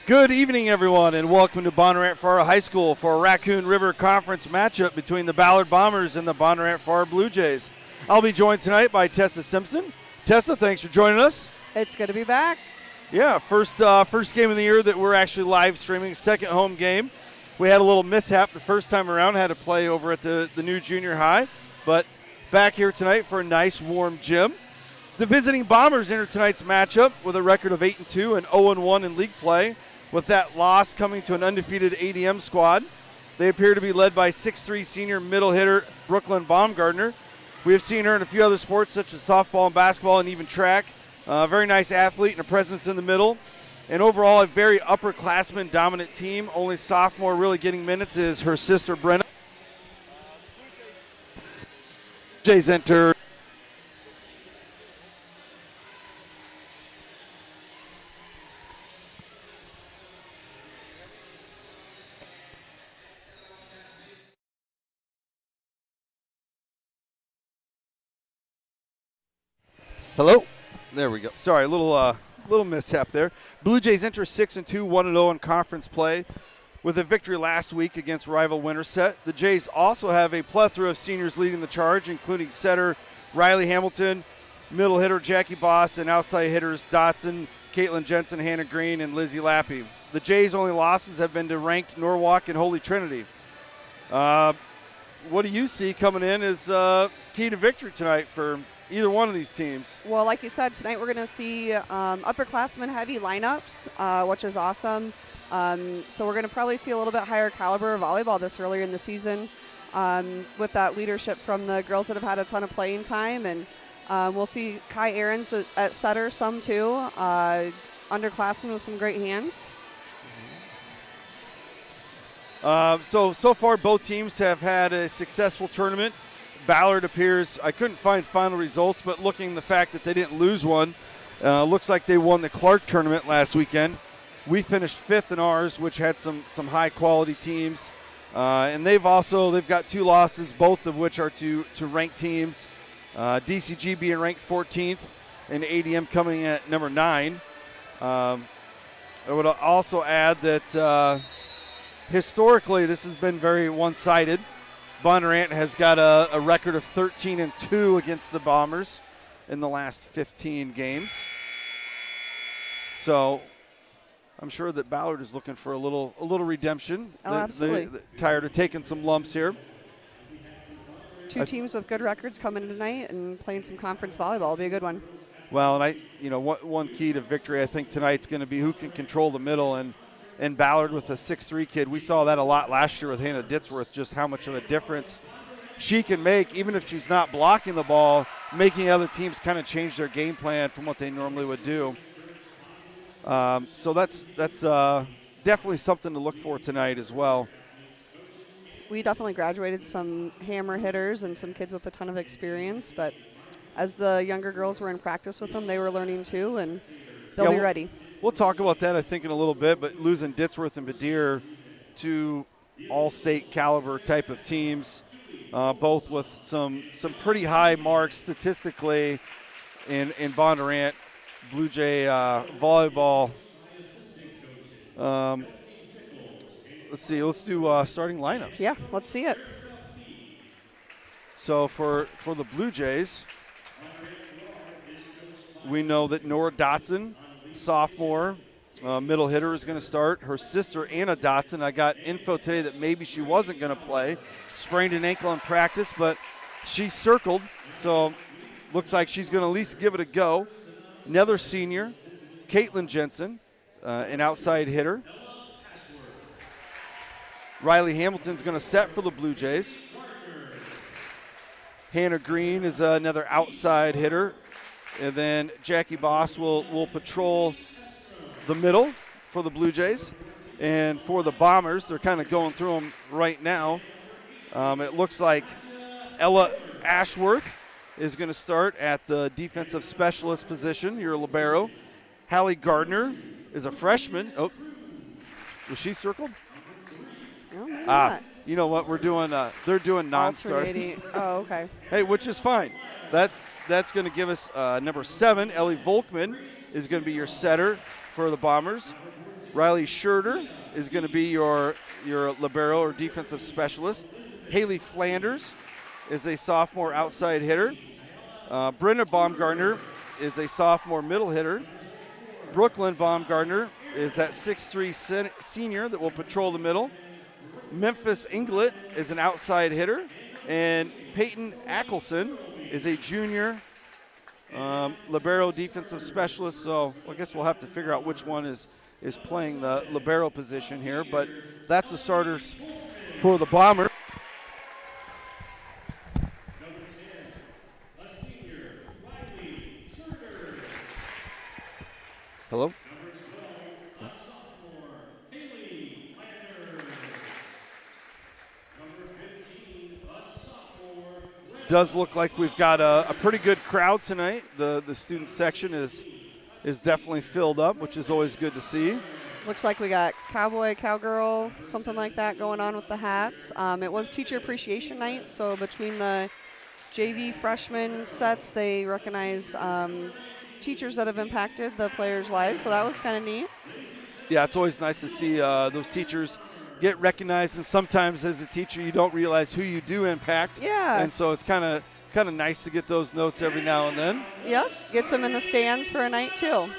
Good evening, everyone, and welcome to Bonnarant-Farrar High School for a Raccoon River Conference matchup between the Ballard Bombers and the Bonnarant-Farrar Bluejays. I'll be joined tonight by Tessa Simpson. Tessa, thanks for joining us. It's good to be back. Yeah, first game of the year that we're actually live streaming, second home game. We had a little mishap the first time around, had to play over at the new junior high, but back here tonight for a nice warm gym. The visiting Bombers enter tonight's matchup with a record of 8-2 and 0-1 in league play, with that loss coming to an undefeated ADM squad. They appear to be led by 6'3 senior middle hitter Brooklyn Baumgartner. We have seen her in a few other sports such as softball and basketball and even track. A very nice athlete and a presence in the middle. And overall, a very upperclassman dominant team. Only sophomore really getting minutes is her sister Brenna. Jays enter. Hello. There we go. Sorry, a little mishap there. Blue Jays enter 6-2, 1-0 in conference play with a victory last week against rival Winterset. The Jays also have a plethora of seniors leading the charge, including setter Riley Hamilton, middle hitter Jackie Boss, and outside hitters Dotson, Caitlin Jensen, Hannah Green, and Lizzie Lappy. The Jays' only losses have been to ranked Norwalk and Holy Trinity. What do you see coming in as key to victory tonight for either one of these teams? Well, like you said, tonight we're going to see upperclassmen heavy lineups, which is awesome. So we're going to probably see a little bit higher caliber of volleyball this earlier in the season with that leadership from the girls that have had a ton of playing time. And we'll see Kai Ahrens at setter some too, underclassmen with some great hands. So far both teams have had a successful tournament. Ballard appears, I couldn't find final results, but looking at the fact that they didn't lose one, looks like they won the Clark tournament last weekend. We finished fifth in ours, which had some high quality teams. And they've got two losses, both of which are to ranked teams. DCG being ranked 14th and ADM coming in at number 9. I would also add that historically this has been very one-sided. Bonnarant has got a record of 13-2 against the Bombers in the last 15 games. So I'm sure that Ballard is looking for a little redemption. Oh, absolutely. They're tired of taking some lumps here. Two teams with good records coming in tonight and playing some conference volleyball will be a good one. Well, and one key to victory I think tonight's going to be who can control the middle, and Ballard with a 6'3 kid. We saw that a lot last year with Hannah Ditzworth, just how much of a difference she can make, even if she's not blocking the ball, making other teams kind of change their game plan from what they normally would do. So that's definitely something to look for tonight as well. We definitely graduated some hammer hitters and some kids with a ton of experience, but as the younger girls were in practice with them, they were learning too, and they'll be ready. We'll talk about that, I think, in a little bit, but losing Ditzworth and Badir to all-state caliber type of teams, both with some pretty high marks statistically in Bonnarant, Blue Jay volleyball. Let's do starting lineups. Yeah, let's see it. So for the Blue Jays, we know that Nora Dotson, sophomore, middle hitter, is going to start. Her sister, Anna Dotson, I got info today that maybe she wasn't going to play. Sprained an ankle in practice, but she circled, so looks like she's going to at least give it a go. Another senior, Caitlin Jensen, an outside hitter. Riley Hamilton's going to set for the Blue Jays. Hannah Green is another outside hitter. And then Jackie Boss will patrol the middle for the Blue Jays. And for the Bombers, they're kind of going through them right now. It looks like Ella Ashworth is going to start at the defensive specialist position, your libero. Hallie Gardner is a freshman. Oh, was she circled? No, maybe not. You know what? We're doing. They're doing non-starters. Oh, okay. Hey, which is fine. That's going to give us number 7. Ellie Volkman is going to be your setter for the Bombers. Riley Schurter is going to be your libero or defensive specialist. Haley Flanders is a sophomore outside hitter. Brenda Baumgartner is a sophomore middle hitter. Brooklyn Baumgartner is that 6'3" senior that will patrol the middle. Memphis Inglet is an outside hitter. And Peyton Ackelson is a junior libero defensive specialist. So I guess we'll have to figure out which one is playing the libero position here. But that's the starters for the Bombers. Hello? Does look like we've got a pretty good crowd tonight. The student section is definitely filled up, which is always good to see. Looks like we got cowboy, cowgirl, something like that going on with the hats. It was Teacher Appreciation Night, so between the JV freshman sets, they recognized teachers that have impacted the players' lives, so that was kind of neat. Yeah, it's always nice to see those teachers get recognized, and sometimes as a teacher you don't realize who you do impact. Yeah. And so it's kind of nice to get those notes every now and then. Yep, gets them in the stands for a night too.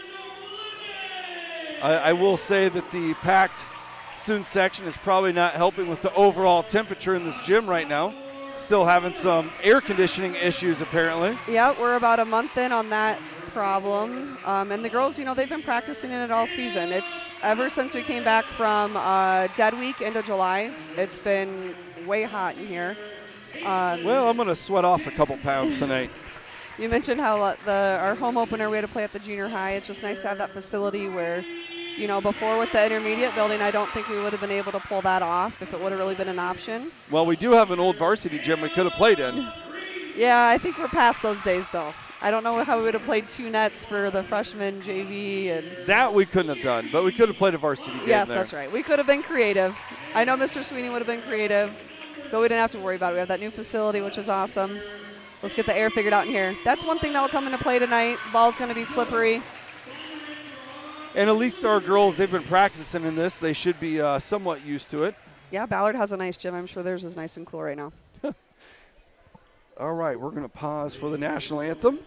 I will say that the packed student section is probably not helping with the overall temperature in this gym right now. Still having some air conditioning issues apparently. Yeah, we're about a month in on that problem. And the girls, they've been practicing in it all season. It's ever since we came back from dead week into July, it's been way hot in here. Well, I'm going to sweat off a couple pounds tonight. You mentioned how our home opener we had to play at the junior high. It's just nice to have that facility where, before with the intermediate building, I don't think we would have been able to pull that off if it would have really been an option. Well, we do have an old varsity gym we could have played in. Yeah, I think we're past those days, though. I don't know how we would have played 2 nets for the freshman JV. And that we couldn't have done, but we could have played a varsity game yes, there. That's right. We could have been creative. I know Mr. Sweeney would have been creative, but we didn't have to worry about it. We have that new facility, which is awesome. Let's get the air figured out in here. That's one thing that will come into play tonight. Ball's going to be slippery. And at least our girls, they've been practicing in this. They should be somewhat used to it. Yeah, Ballard has a nice gym. I'm sure theirs is nice and cool right now. All right, we're going to pause for the national anthem.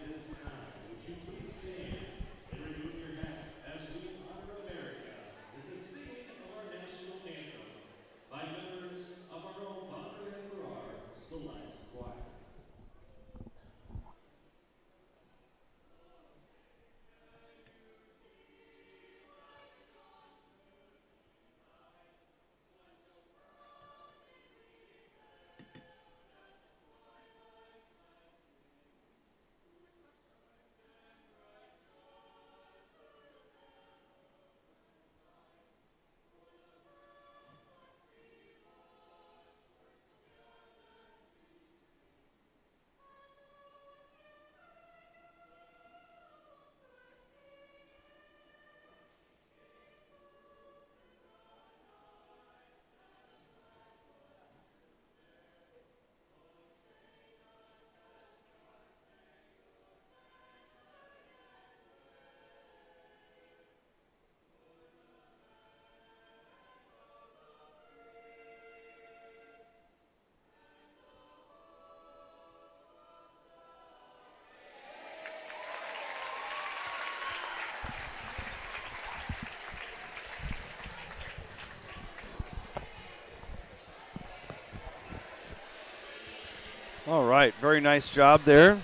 All right, very nice job there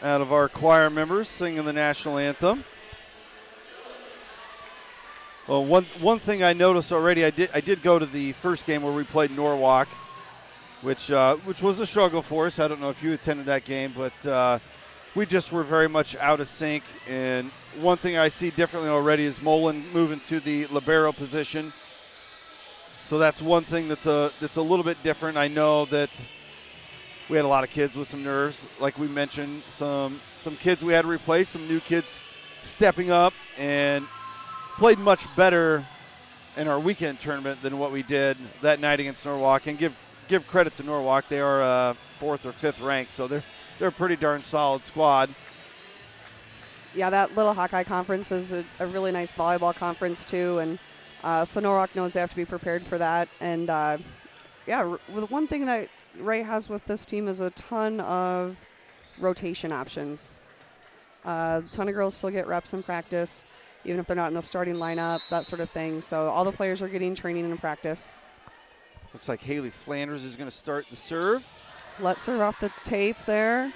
out of our choir members singing the national anthem. Well, one thing I noticed already, I did go to the first game where we played Norwalk, which was a struggle for us. I don't know if you attended that game, but we just were very much out of sync. And one thing I see differently already is Mullen moving to the libero position. So that's one thing that's a little bit different. I know that we had a lot of kids with some nerves, like we mentioned. Some kids we had to replace, some new kids stepping up and played much better in our weekend tournament than what we did that night against Norwalk. And give credit to Norwalk; they are 4th or 5th ranked, so they're a pretty darn solid squad. Yeah, that Little Hawkeye Conference is a really nice volleyball conference too, and so Norwalk knows they have to be prepared for that. And with one thing that Wright has with this team is a ton of rotation options. A ton of girls still get reps in practice, even if they're not in the starting lineup, that sort of thing. So all the players are getting training and practice. Looks like Haley Flanders is going to start the serve. Let's serve off the tape there.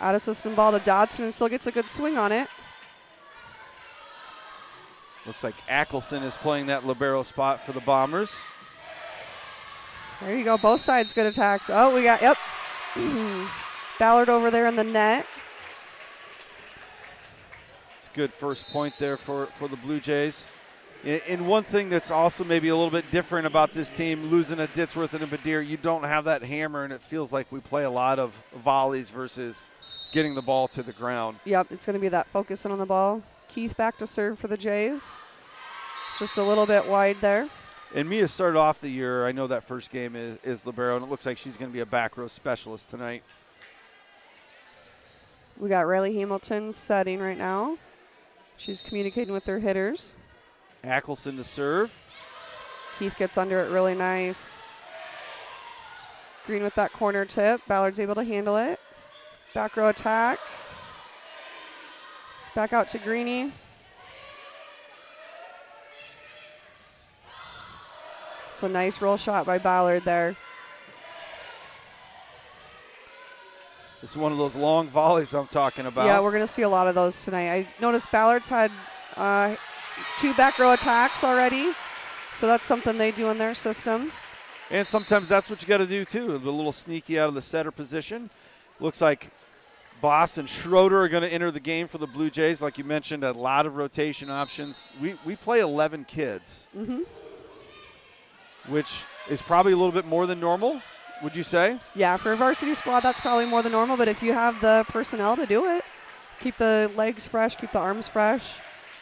Out of system ball to Dodson, and still gets a good swing on it. Looks like Ackelson is playing that libero spot for the Bombers. There you go. Both sides good attacks. Oh, we got, Ballard over there in the net. It's a good first point there for the Blue Jays. And one thing that's also maybe a little bit different about this team, losing a Ditsworth and a Badir, you don't have that hammer, and it feels like we play a lot of volleys versus getting the ball to the ground. Yep, it's going to be that focusing on the ball. Keith back to serve for the Jays. Just a little bit wide there. And Mia started off the year, I know that first game is libero, and it looks like she's going to be a back row specialist tonight. We got Riley Hamilton setting right now. She's communicating with their hitters. Ackelson to serve. Keith gets under it really nice. Green with that corner tip. Ballard's able to handle it. Back row attack. Back out to Greenie. It's a nice roll shot by Ballard there. This is one of those long volleys I'm talking about. Yeah, we're going to see a lot of those tonight. I noticed Ballard's had 2 back row attacks already, so that's something they do in their system. And sometimes that's what you got to do too, a little sneaky out of the setter position. Looks like Boss and Schroeder are going to enter the game for the Blue Jays. Like you mentioned, a lot of rotation options. We play 11 kids, which is probably a little bit more than normal, would you say? Yeah, for a varsity squad, that's probably more than normal, but if you have the personnel to do it, keep the legs fresh, keep the arms fresh,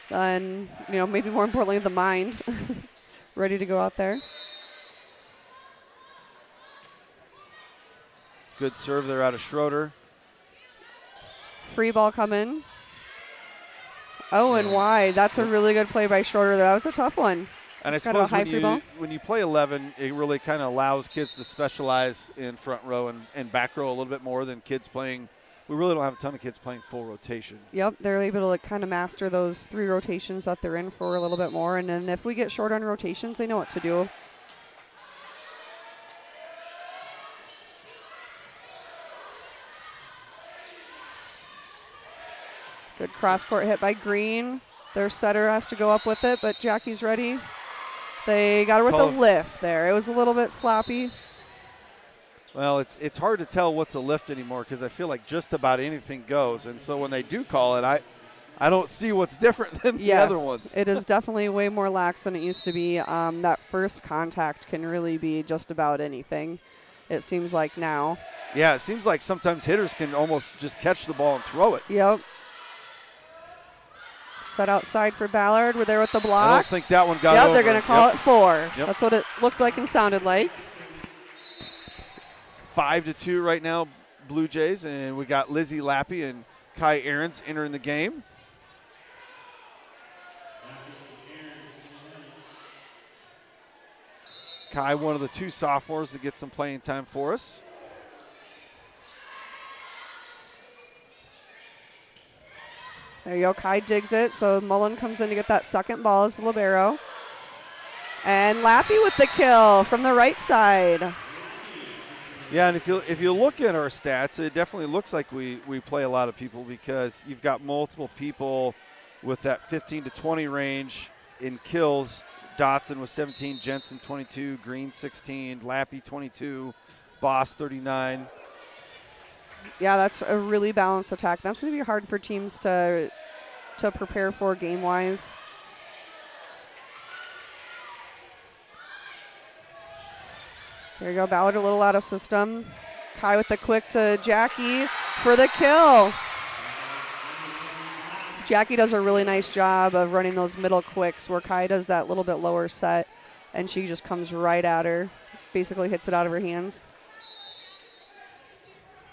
and maybe more importantly, the mind ready to go out there. Good serve there out of Schroeder. Free ball coming. Oh, and wide. That's a really good play by Schroeder. That was a tough one. And I suppose when you play 11, it really kind of allows kids to specialize in front row and back row a little bit more than kids playing. We really don't have a ton of kids playing full rotation. Yep, they're able to kind of master those 3 rotations that they're in for a little bit more. And then if we get short on rotations, they know what to do. Good cross-court hit by Green. Their setter has to go up with it, but Jackie's ready. They got her with a lift there. It was a little bit sloppy. Well, it's hard to tell what's a lift anymore because I feel like just about anything goes. And so when they do call it, I don't see what's different than the other ones. It is definitely way more lax than it used to be. That first contact can really be just about anything, it seems like now. Yeah, it seems like sometimes hitters can almost just catch the ball and throw it. Yep. Set outside for Ballard. We're there with the block. I don't think that one got over. They're going to call it 4. Yep. That's what it looked like and sounded like. 5-2 right now, Blue Jays, and we got Lizzie Lappy and Kai Ahrens entering the game. Kai, one of the 2 sophomores to get some playing time for us. There you go. Kai digs it. So Mullen comes in to get that second ball as the libero. And Lappy with the kill from the right side. Yeah, and if you look at our stats, it definitely looks like we play a lot of people because you've got multiple people with that 15 to 20 range in kills. Dotson with 17, Jensen 22, Green 16, Lappy 22, Boss 39. Yeah, that's a really balanced attack. That's going to be hard for teams to prepare for game-wise. There you go, Ballard a little out of system. Kai with the quick to Jackie for the kill. Jackie does a really nice job of running those middle quicks where Kai does that little bit lower set, and she just comes right at her, basically hits it out of her hands.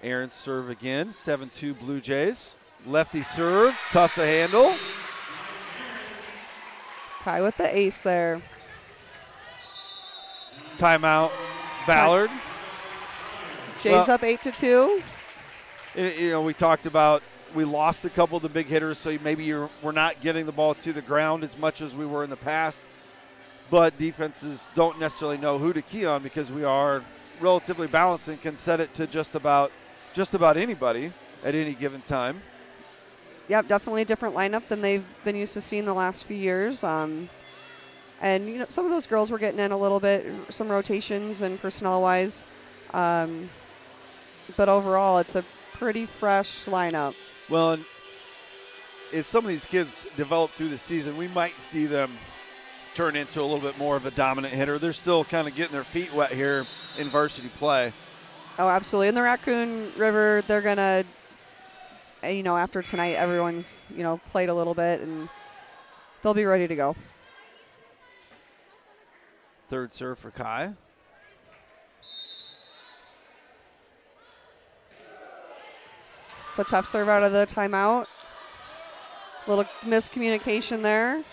Aaron's serve again, 7-2 Blue Jays. Lefty serve, tough to handle. Kai with the ace there. Timeout, Ballard. Jays up 8-2. We talked about we lost a couple of the big hitters, so maybe we're not getting the ball to the ground as much as we were in the past. But defenses don't necessarily know who to key on because we are relatively balanced and can set it to just about anybody at any given time. Yep, definitely a different lineup than they've been used to seeing the last few years. And some of those girls were getting in a little bit, some rotations and personnel-wise. But overall, it's a pretty fresh lineup. Well, and as some of these kids develop through the season, we might see them turn into a little bit more of a dominant hitter. They're still kind of getting their feet wet here in varsity play. Oh, absolutely. In the Raccoon River, they're going to, after tonight, everyone's, played a little bit, and they'll be ready to go. Third serve for Kai. It's a tough serve out of the timeout. Little miscommunication there.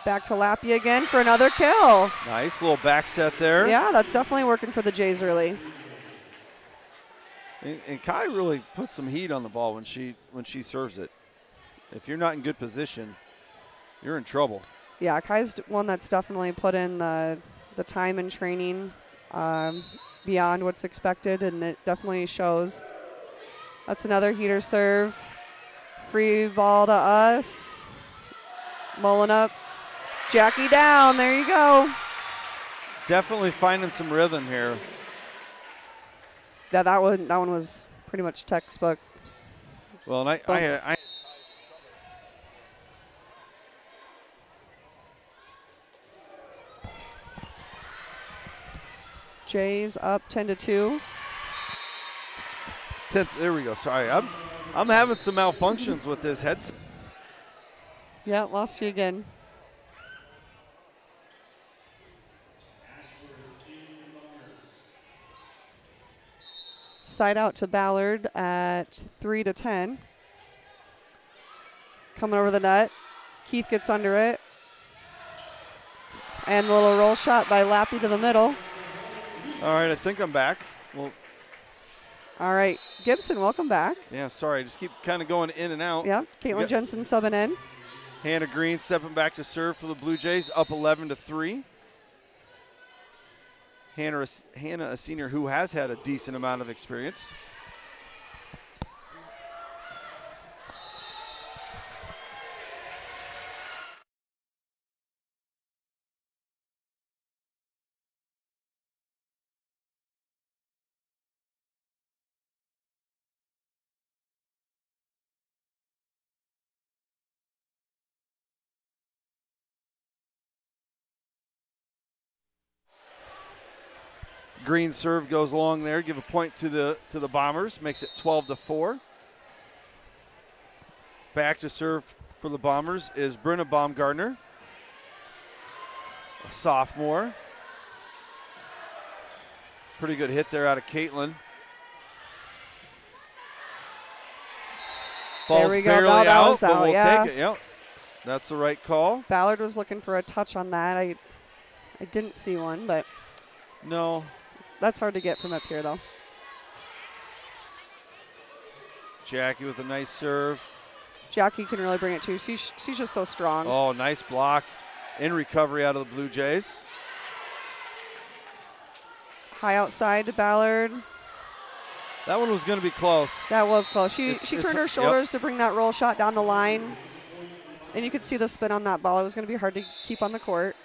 Back to Lappy again for another kill. Nice little back set there. Yeah, that's definitely working for the Jays early. And Kai really puts some heat on the ball when she serves it. If you're not in good position, you're in trouble. Yeah, Kai's one that's definitely put in the time and training beyond what's expected, and it definitely shows. That's another heater serve. Free ball to us. Mulling up. Jackie down. There you go. Definitely finding some rhythm here. Yeah, that one was pretty much textbook. Well, and I Jays up 10-2. There we go. Sorry, I'm having some malfunctions with this headset. Yeah, lost you again. Side out to Ballard at 3-10. Coming over the net. Keith gets under it. And a little roll shot by Lappy to the middle. All right, I think I'm back. Well, all right, Gibson, welcome back. Yeah, sorry, I just keep kind of going in and out. Yep, Caitlin Jensen subbing in. Hannah Green stepping back to serve for the Blue Jays, up 11-3. Hannah, a senior who has had a decent amount of experience. Green serve goes along there. Give a point to the Bombers. Makes it 12-4. Back to serve for the Bombers is Brenna Baumgartner, a sophomore. Pretty good hit there out of Caitlin. Ball's there we go. barely that out, was but out, we'll yeah. take it. Yep. That's the right call. Ballard was looking for a touch on that. I didn't see one, but no. That's hard to get from up here, though. Jackie with a nice serve. Jackie can really bring it, too. She's just so strong. Oh, nice block in recovery out of the Blue Jays. High outside to Ballard. That one was going to be close. That was close. She turned her shoulders to bring that roll shot down the line. And you could see the spin on that ball. It was going to be hard to keep on the court.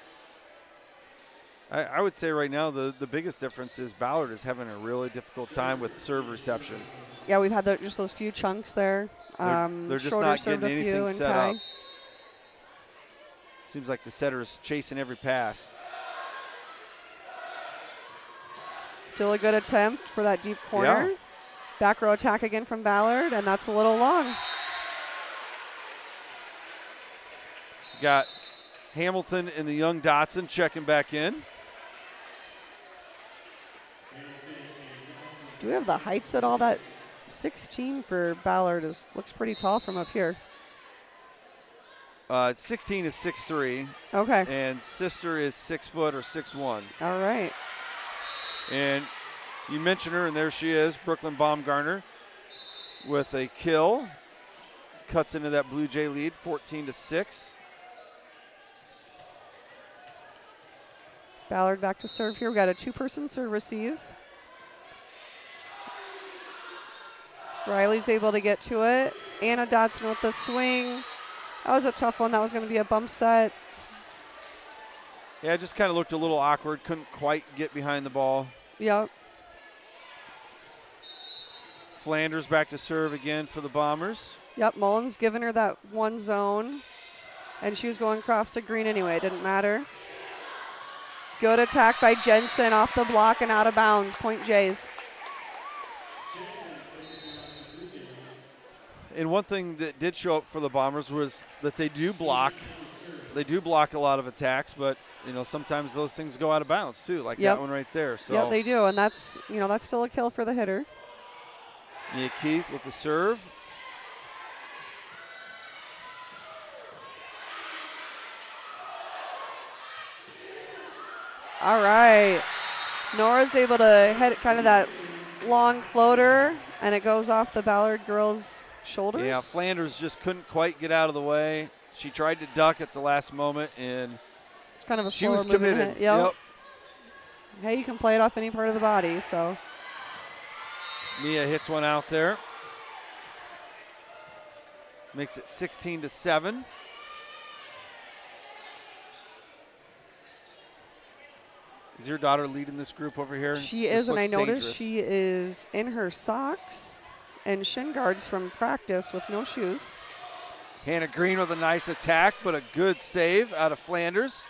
I would say right now the biggest difference is Ballard is having a really difficult time with serve reception. Yeah, we've had just those few chunks there. They're just not getting anything set up. Seems like the setter is chasing every pass. Still a good attempt for that deep corner. Yeah. Back row attack again from Ballard, and that's a little long. Got Hamilton and the young Dotson checking back in. Do we have the heights at all? That 16 for Ballard looks pretty tall from up here. 16 is 6'3". Okay. And sister is 6 foot or 6'1". All right. And you mentioned her, and there she is, Brooklyn Baumgartner, with a kill. Cuts into that Blue Jay lead, 14-6. Ballard back to serve here. We got a 2-person serve receive. Riley's able to get to it. Anna Dodson with the swing. That was a tough one. That was going to be a bump set. Yeah, it just kind of looked a little awkward. Couldn't quite get behind the ball. Yep. Flanders back to serve again for the Bombers. Yep, Mullins giving her that one zone. And she was going across to green anyway. It didn't matter. Good attack by Jensen off the block and out of bounds. Point Jays. And one thing that did show up for the Bombers was that they do block. They do block a lot of attacks, but sometimes those things go out of bounds too, like that one right there. So yeah, they do, and that's still a kill for the hitter. Nia Keith with the serve. All right. Nora's able to hit kind of that long floater, and it goes off the Ballard girls' shoulders. Yeah, Flanders just couldn't quite get out of the way. She tried to duck at the last moment, and it's kind of a she was committed. Hit. Yep. Hey, you can play it off any part of the body, so. Nia hits one out there. Makes it 16-7. Is your daughter leading this group over here? She is, and I noticed she is in her socks and shin guards from practice with no shoes. Hannah Green with a nice attack, but a good save out of Flanders.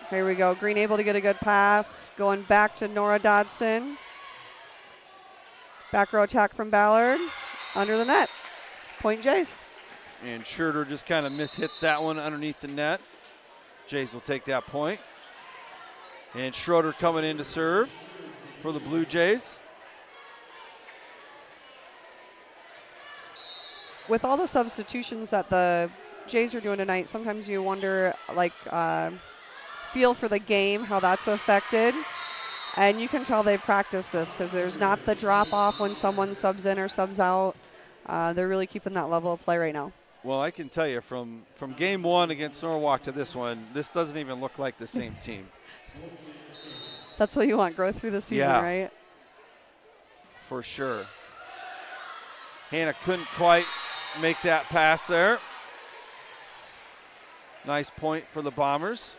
Here we go. Green able to get a good pass. Going back to Nora Dodson. Back row attack from Ballard. Under the net. Point Jays. And Schroeder just kind of mishits that one underneath the net. Jays will take that point. And Schroeder coming in to serve for the Blue Jays. With all the substitutions that the Jays are doing tonight, sometimes you wonder, feel for the game, how that's affected. And you can tell they practice this because there's not the drop-off when someone subs in or subs out. They're really keeping that level of play right now. Well, I can tell you from game one against Norwalk to this one, this doesn't even look like the same team. That's what you want, growth through the season, right? For sure. Hannah couldn't quite make that pass there. Nice point for the Bombers.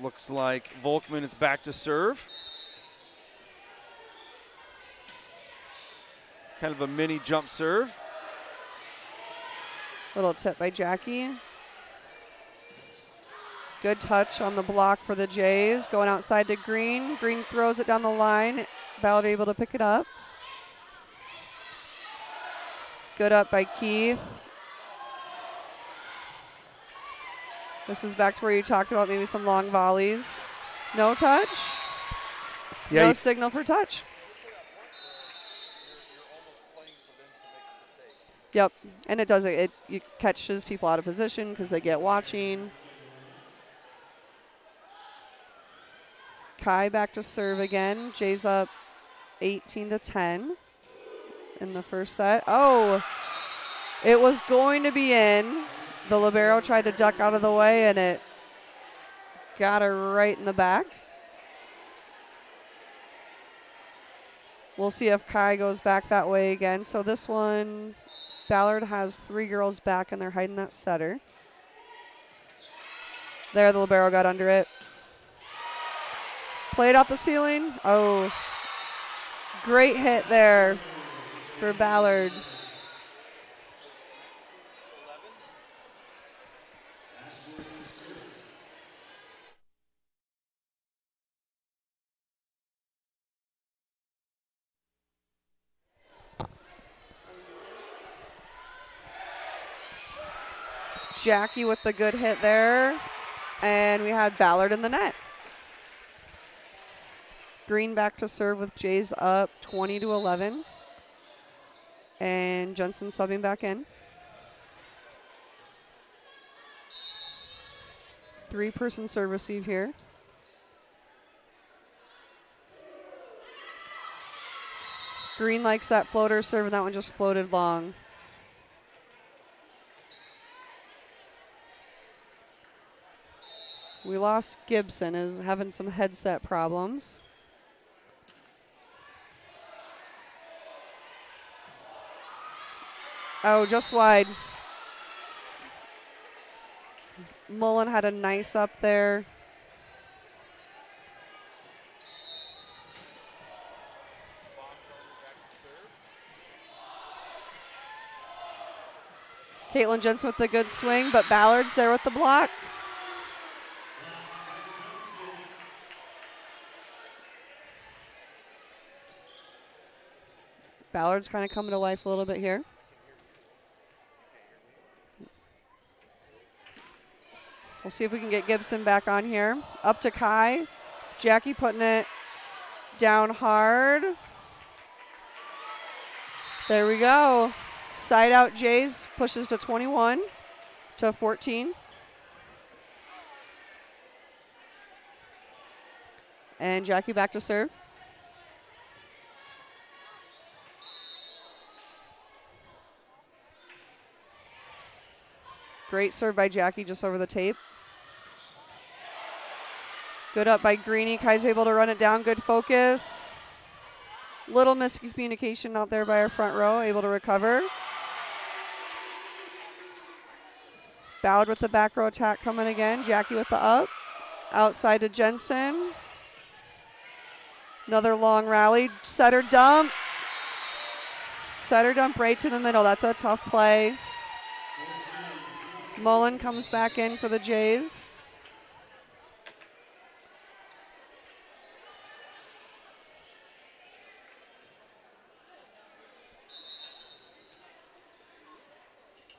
Looks like Volkman is back to serve. Kind of a mini jump serve. Little tip by Jackie. Good touch on the block for the Jays. Going outside to Green. Green throws it down the line. Ballard able to pick it up. Good up by Keith. This is back to where you talked about maybe some long volleys. No touch. Yeah, no signal for touch. Yep, and it does it. It catches people out of position because they get watching. Kai back to serve again. Jay's up 18-10 in the first set. Oh, it was going to be in. The libero tried to duck out of the way, and it got her right in the back. We'll see if Kai goes back that way again. So this one, Ballard has 3 girls back, and they're hiding that setter. There, the libero got under it. Played off the ceiling. Oh, great hit there for Ballard. Jackie with the good hit there. And we had Ballard in the net. Green back to serve with Jays up 20-11. And Jensen subbing back in. 3-person serve receive here. Green likes that floater serve, and that one just floated long. We lost Gibson, is having some headset problems. Oh, just wide. Mullen had a nice up there. Caitlin Jensen with the good swing, but Ballard's there with the block. Ballard's kind of coming to life a little bit here. We'll see if we can get Gibson back on here. Up to Kai. Jackie putting it down hard. There we go. Side out Jays pushes to 21 to 14. And Jackie back to serve. Great serve by Jackie just over the tape. Good up by Greeny. Kai's able to run it down. Good focus. Little miscommunication out there by our front row. Able to recover. Ballard with the back row attack coming again. Jackie with the up. Outside to Jensen. Another long rally. Setter dump. Setter dump right to the middle. That's a tough play. Mullen comes back in for the Jays.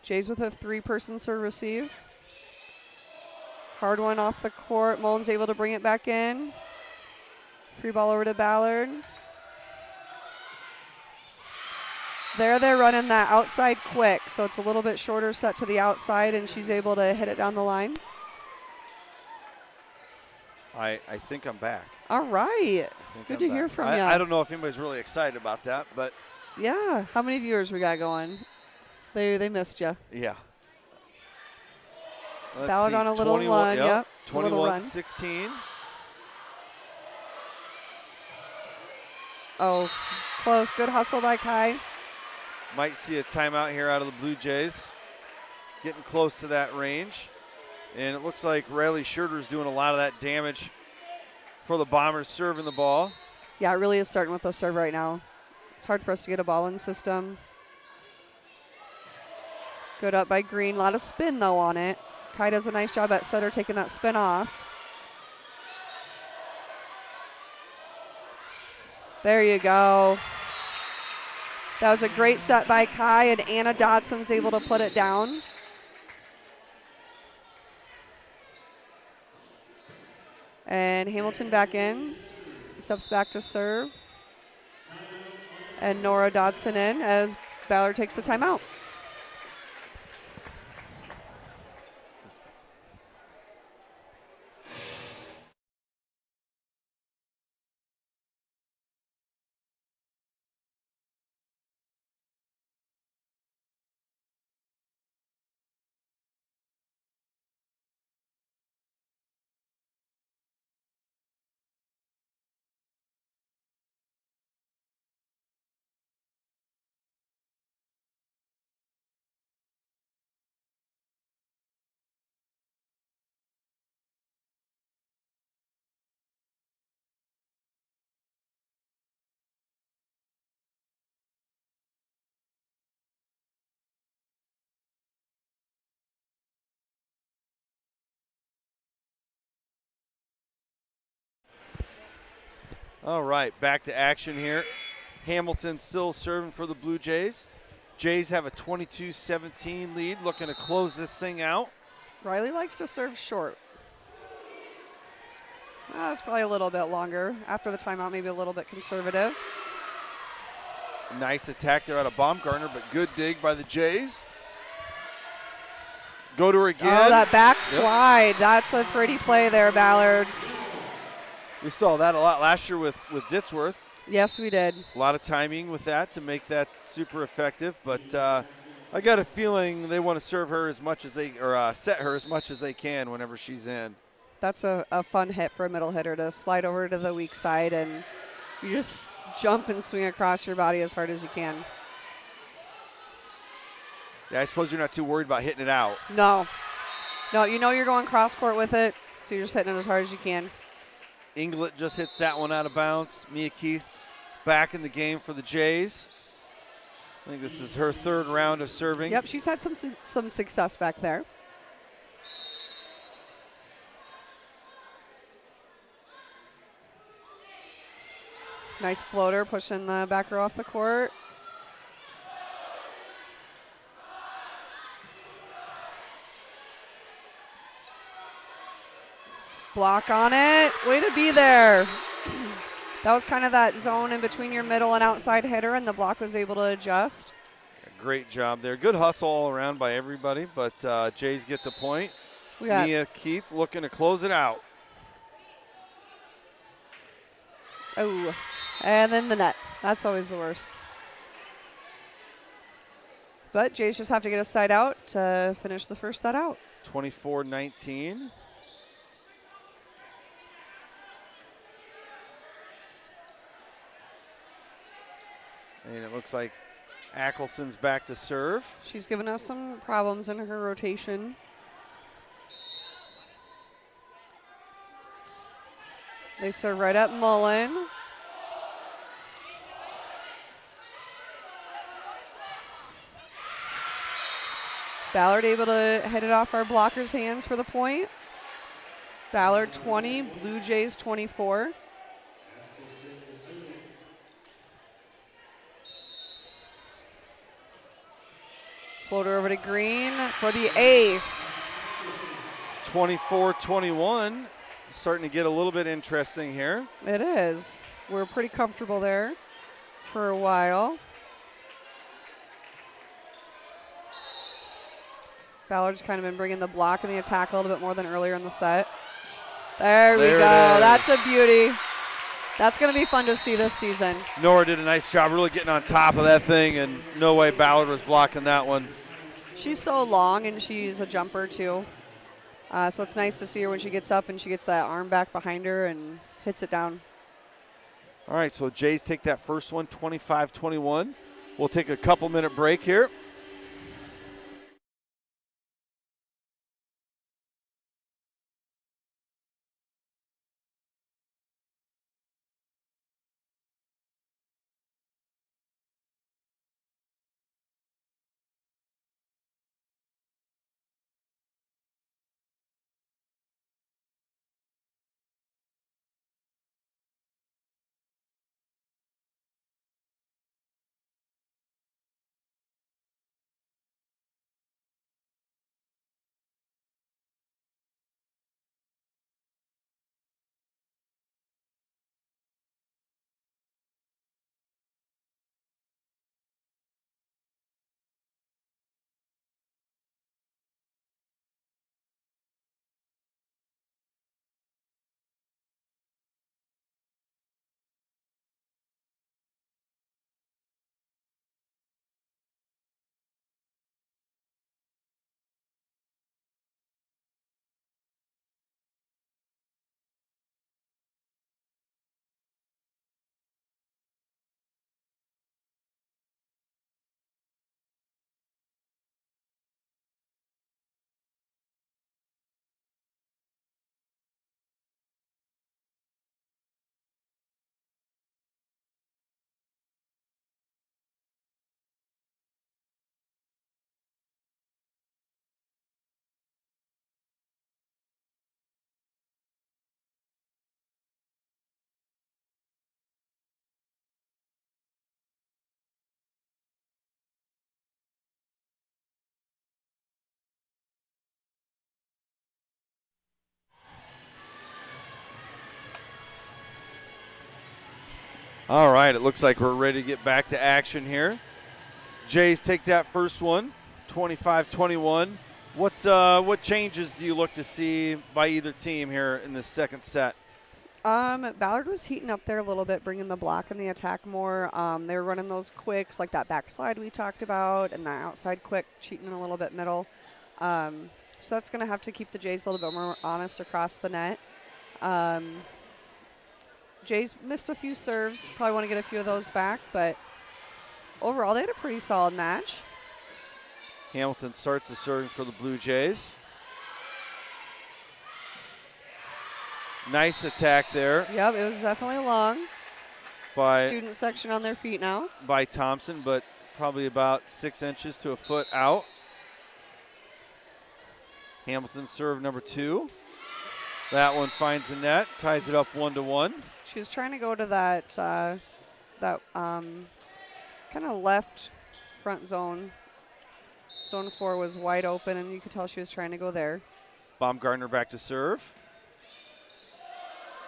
Jays with a 3-person serve receive. Hard one off the court. Mullen's able to bring it back in. Free ball over to Ballard. There they're running that outside quick, so it's a little bit shorter set to the outside, and she's able to hit it down the line. I think I'm back. All right. Good to hear from you. I don't know if anybody's really excited about that, but. Yeah. How many viewers we got going? They missed you. Yeah. Ballard on a little run. Yep. 21-16. Oh, close. Good hustle by Kai. Might see a timeout here out of the Blue Jays. Getting close to that range. And it looks like Riley Schurter's doing a lot of that damage for the Bombers serving the ball. Yeah, it really is starting with the serve right now. It's hard for us to get a ball in the system. Good up by Green. A lot of spin, though, on it. Kai does a nice job at setter taking that spin off. There you go. That was a great set by Kai, and Anna Dodson's able to put it down. And Hamilton back in. Steps back to serve. And Nora Dodson in as Ballard takes the timeout. All right, back to action here. Hamilton still serving for the Blue Jays. Jays have a 22-17 lead, looking to close this thing out. Riley likes to serve short. That's probably a little bit longer. After the timeout, maybe a little bit conservative. Nice attack there out of Baumgartner, but good dig by the Jays. Go to her again. Oh, that backslide. Yep. That's a pretty play there, Ballard. We saw that a lot last year with Ditzworth. Yes, we did. A lot of timing with that to make that super effective, but I got a feeling they want to serve her as much as set her as much as they can whenever she's in. That's a fun hit for a middle hitter to slide over to the weak side, and you just jump and swing across your body as hard as you can. Yeah, I suppose you're not too worried about hitting it out. No, you know you're going cross court with it, so you're just hitting it as hard as you can. Inglet just hits that one out of bounds. Mia Keith back in the game for the Jays. I think this is her third round of serving. Yep, she's had some success back there. Nice floater, pushing the back row off the court. Block on it. Way to be there. That was kind of that zone in between your middle and outside hitter, and the block was able to adjust. Great job there. Good hustle all around by everybody, but Jays get the point. Mia Keith looking to close it out. Oh, and then the net. That's always the worst. But Jays just have to get a side out to finish the first set out. 24-19. And it looks like Ackelson's back to serve. She's given us some problems in her rotation. They serve right at Mullen. Ballard able to head it off our blocker's hands for the point. Ballard 20, Blue Jays 24. Floater over to Green for the ace. 24-21. Starting to get a little bit interesting here. It is. We're pretty comfortable there for a while. Ballard's kind of been bringing the block and the attack a little bit more than earlier in the set. There we go. That's a beauty. That's going to be fun to see this season. Nora did a nice job really getting on top of that thing, and no way Ballard was blocking that one. She's so long, and she's a jumper, too. So it's nice to see her when she gets up and she gets that arm back behind her and hits it down. All right, so Jays take that first one, 25-21. We'll take a couple-minute break here. All right, it looks like we're ready to get back to action here. Jays take that first one, 25-21. What changes do you look to see by either team here in the second set? Ballard was heating up there a little bit, bringing the block and the attack more. They were running those quicks, like that backslide we talked about, and the outside quick, cheating a little bit middle. So that's going to have to keep the Jays a little bit more honest across the net. Jays missed a few serves. Probably want to get a few of those back, but overall they had a pretty solid match. Hamilton starts the serving for the Blue Jays. Nice attack there. Yep, it was definitely long. By student section on their feet now. By Thompson, but probably about 6 inches to a foot out. Hamilton serve number 2. That one finds the net, ties it up 1-1. She was trying to go to that kind of left front zone. Zone 4 was wide open, and you could tell she was trying to go there. Baumgartner back to serve.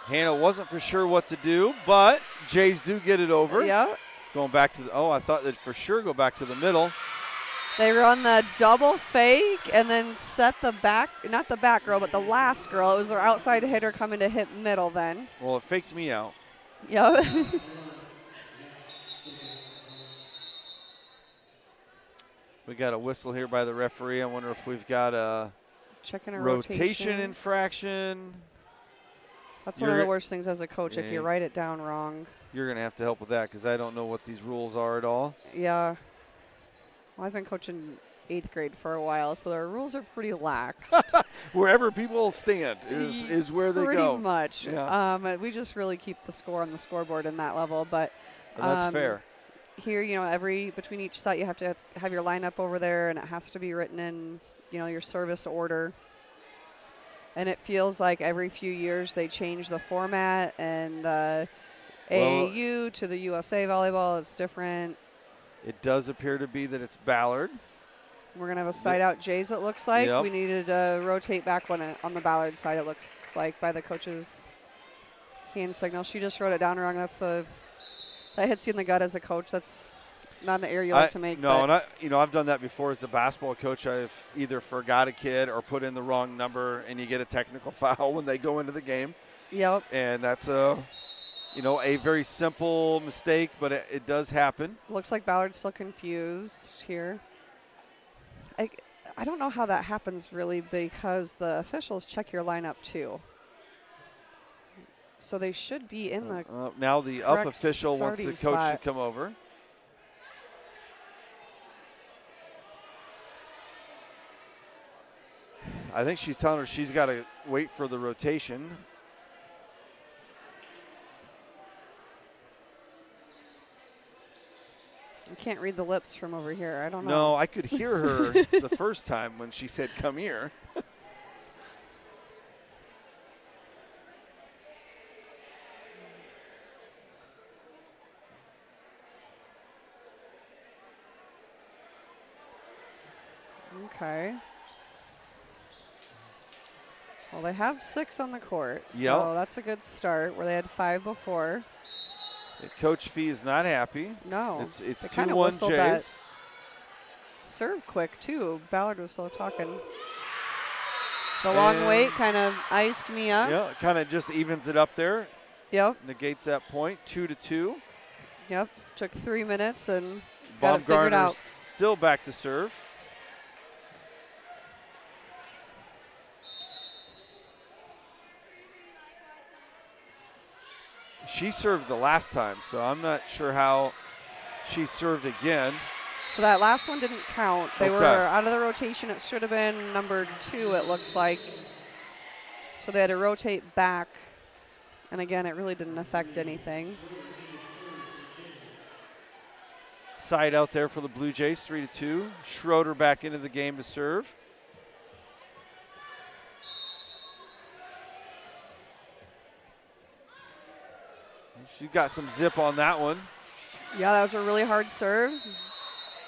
Hannah wasn't for sure what to do, but Jays do get it over. Yep. Going back to I thought they'd for sure go back to the middle. They run the double fake and then set the back, not the back girl, but the last girl. It was their outside hitter coming to hit middle then. Well, it faked me out. Yep. We got a whistle here by the referee. I wonder if we've got a checking a rotation infraction. That's one of the worst things as a coach if you write it down wrong. You're going to have to help with that because I don't know what these rules are at all. Yeah. Well, I've been coaching 8th grade for a while, so their rules are pretty lax. Wherever people stand is where they go. Pretty much. Yeah. We just really keep the score on the scoreboard in that level. But that's fair. Here, between each set, you have to have your lineup over there, and it has to be written in, your service order. And it feels like every few years they change the format, and the AAU to the USA Volleyball, it's different. It does appear to be that it's Ballard. We're going to have a side out Jays, it looks like. Yep. We needed to rotate back on the Ballard side, it looks like, by the coach's hand signal. She just wrote it down wrong. That hits you in the gut as a coach. That's not an error you like to make. No, and I've done that before as a basketball coach. I've either forgot a kid or put in the wrong number, and you get a technical foul when they go into the game. Yep. And that's a very simple mistake, but it does happen. Looks like Ballard's still confused here. I don't know how that happens really because the officials check your lineup too. So they should be in the now the up official wants the coach to come over. I think she's telling her she's got to wait for the rotation. You can't read the lips from over here. I don't know. No, I could hear her the first time when she said, "Come here." Okay. Well, they have 6 on the court, so yep. That's a good start where they had 5 before. Coach Fee is not happy. No. It's 2-1 Jays. Serve quick, too. Ballard was still talking. The long wait kind of iced me up. Yeah, it kind of just evens it up there. Yep. Negates that point, 2-2. Yep, took 3 minutes and got it figured out. Still back to serve. She served the last time, so I'm not sure how she served again. So that last one didn't count. They were out of the rotation. It should have been number 2, it looks like. So they had to rotate back. And again, it really didn't affect anything. Side out there for the Blue Jays, 3-2. Schroeder back into the game to serve. She got some zip on that one. Yeah, that was a really hard serve.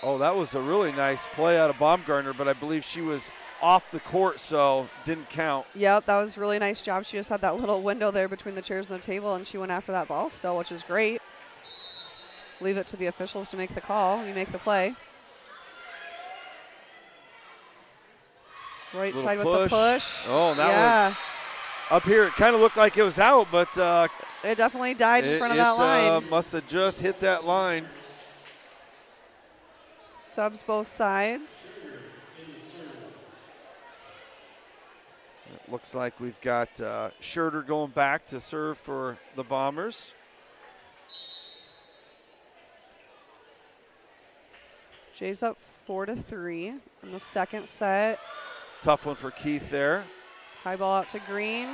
Oh, that was a really nice play out of Baumgartner, but I believe she was off the court, so didn't count. Yep, that was a really nice job. She just had that little window there between the chairs and the table, and she went after that ball still, which is great. leave it to the officials to make the call. You make the play. Right side with the push. Oh, that was up here. It kind of looked like it was out, but it definitely died in front of that line. Must have just hit that line. Subs both sides. It looks like we've got Schurter going back to serve for the Bombers. Jays up 4-3 in the second set. Tough one for Keith there. High ball out to Green.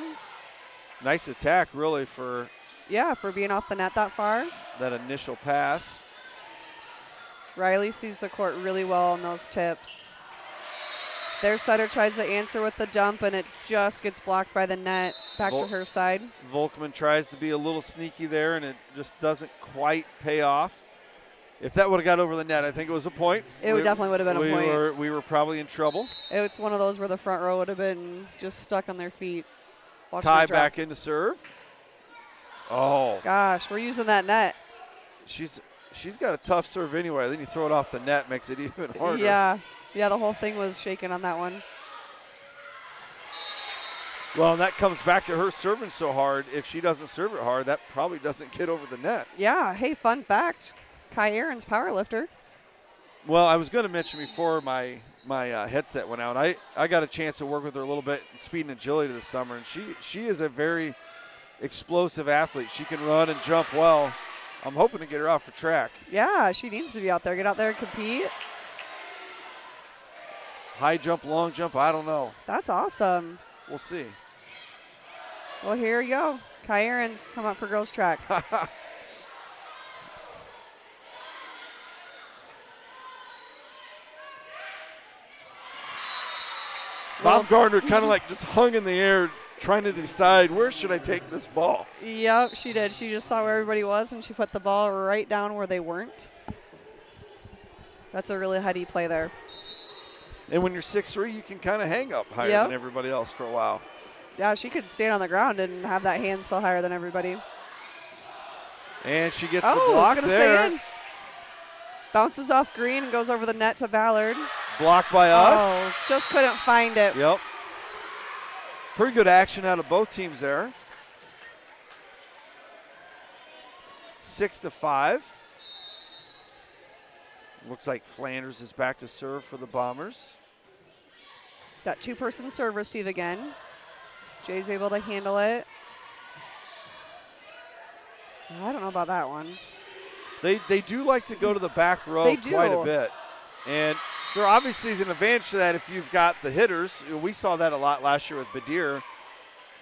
Nice attack, really, for being off the net that far. That initial pass. Riley sees the court really well on those tips. Their setter tries to answer with the dump, and it just gets blocked by the net. Back to her side. Volkman tries to be a little sneaky there, and it just doesn't quite pay off. If that would have got over the net, I think it was a point. It definitely would have been a point. We were probably in trouble. It's one of those where the front row would have been just stuck on their feet. Kai back into serve. Oh. Gosh, we're using that net. She's got a tough serve anyway. Then you throw it off the net, makes it even harder. Yeah, the whole thing was shaking on that one. Well, and that comes back to her serving so hard. If she doesn't serve it hard, that probably doesn't get over the net. Yeah, hey, fun fact. Kai Aaron's power lifter. Well, I was going to mention before my headset went out, I got a chance to work with her a little bit in speed and agility this summer, and she is a very explosive athlete. She can run and jump well. I'm hoping to get her off the track. Yeah, she needs to be out there. Get out there and compete. High jump, long jump, I don't know. That's awesome. We'll see. Well, here you go. Kai Aaron's come up for girls track. Bob Gardner kind of like just hung in the air trying to decide where should I take this ball. Yep, she did. She just saw where everybody was, and she put the ball right down where they weren't. That's a really heady play there. And when you're 6'3", you can kind of hang up higher than everybody else for a while. Yeah, she could stand on the ground and have that hand still higher than everybody. And she gets the block it's gonna there. Stay in. Bounces off Green and goes over the net to Ballard. Blocked by us. Oh, just couldn't find it. Yep. Pretty good action out of both teams there. 6-5. Looks like Flanders is back to serve for the Bombers. Got two-person serve receive again. Jay's able to handle it. I don't know about that one. They do like to go to the back row quite a bit. And there obviously is an advantage to that if you've got the hitters. We saw that a lot last year with Badir.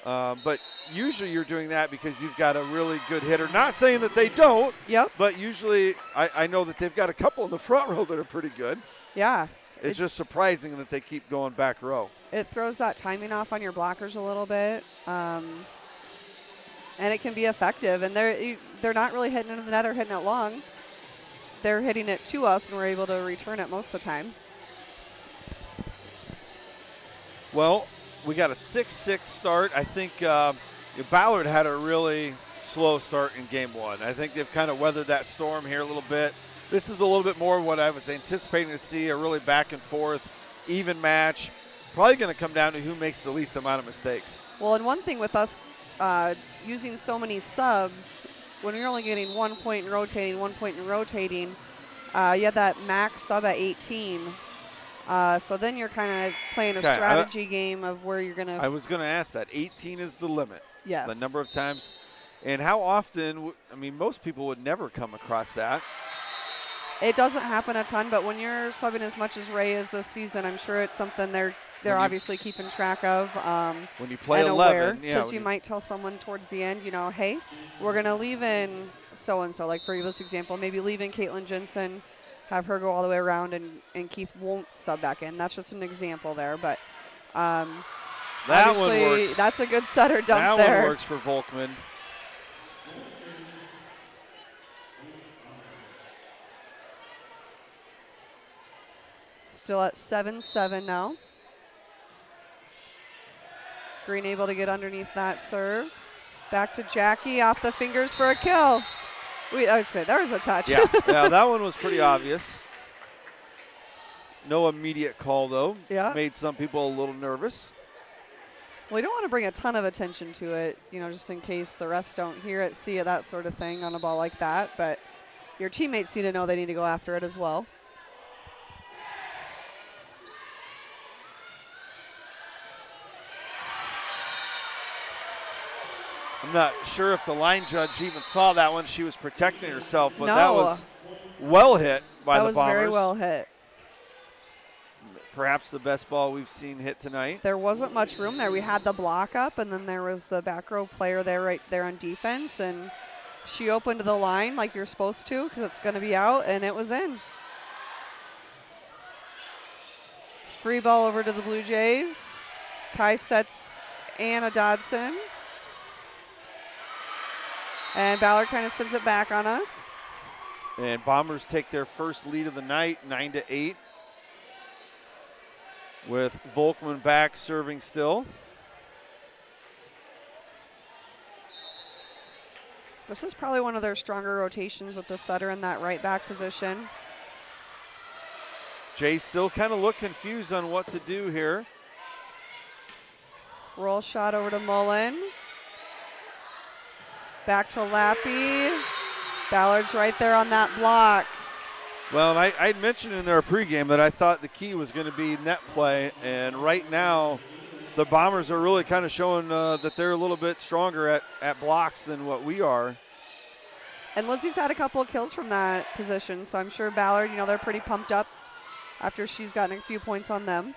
But usually you're doing that because you've got a really good hitter. Not saying that they don't. Yep. But usually I know that they've got a couple in the front row that are pretty good. Yeah. It's just surprising that they keep going back row. It throws that timing off on your blockers a little bit. And it can be effective. And they're not really hitting it in the net or hitting it long. They're hitting it to us, and we're able to return it most of the time. Well, we got a 6-6 start. I think Ballard had a really slow start in game one. I think they've kind of weathered that storm here a little bit. This is a little bit more what I was anticipating to see, a really back and forth, even match. Probably going to come down to who makes the least amount of mistakes. Well, and one thing with us using so many subs, when you're only getting 1 point and rotating, 1 point and rotating, you have that max sub at 18. So then you're kind of playing a strategy game of where you're going to. I was going to ask that. 18 is the limit. Yes. The number of times. And how often, most people would never come across that. It doesn't happen a ton, but when you're subbing as much as Ray is this season, I'm sure it's something they're obviously keeping track of. When you play and 11. Because you might tell someone towards the end, hey, we're going to leave in so-and-so. Like for this example, maybe leave in Caitlin Jensen, have her go all the way around, and Keith won't sub back in. That's just an example there. But that one works. That's a good setter dump there. That one works for Volkman. Still at 7-7 now. Green able to get underneath that serve. Back to Jackie, off the fingers for a kill. I would say there was a touch. Yeah, that one was pretty obvious. No immediate call, though. Yeah. Made some people a little nervous. Well, you don't want to bring a ton of attention to it, just in case the refs don't hear it, see it, that sort of thing on a ball like that. But your teammates need to know they need to go after it as well. I'm not sure if the line judge even saw that one. She was protecting herself, but No. that was well hit by the Bombers. That was very well hit. Perhaps the best ball we've seen hit tonight. There wasn't much room there. We had the block up, and then there was the back row player there right there on defense, and she opened the line like you're supposed to because it's going to be out, and it was in. Free ball over to the Blue Jays. Kai sets Anna Dodson. And Ballard kind of sends it back on us. And Bombers take their first lead of the night, 9-8. With Volkman back serving still. This is probably one of their stronger rotations with the setter in that right back position. Jay still kind of look confused on what to do here. Roll shot over to Mullen. Back to Lappy. Ballard's right there on that block. Well, I'd mentioned in our pregame that I thought the key was going to be net play, and right now the Bombers are really kind of showing that they're a little bit stronger at blocks than what we are. And Lizzie's had a couple of kills from that position, so I'm sure Ballard, they're pretty pumped up after she's gotten a few points on them.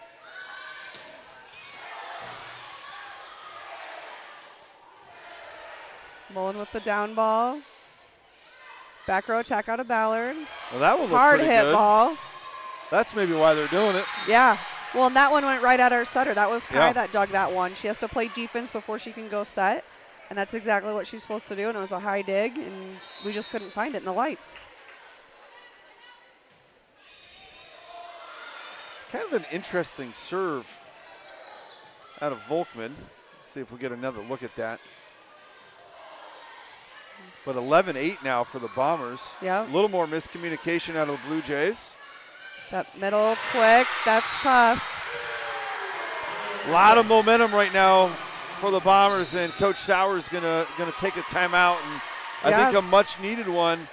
Mullen with the down ball. Back row attack out of Ballard. Well, that one looked hard pretty hit good. Ball. That's maybe why they're doing it. Yeah. Well, and that one went right at our setter. That was Kai Yeah. that dug that one. She has to play defense before she can go set, and that's exactly what she's supposed to do, and it was a high dig, and we just couldn't find it in the lights. Kind of an interesting serve out of Volkman. Let's see if we get another look at that. But 11-8 now for the Bombers. Yeah. A little more miscommunication out of the Blue Jays. That middle quick, that's tough. A lot of momentum right now for the Bombers, and Coach Sauer's gonna take a timeout, and I think a much needed one.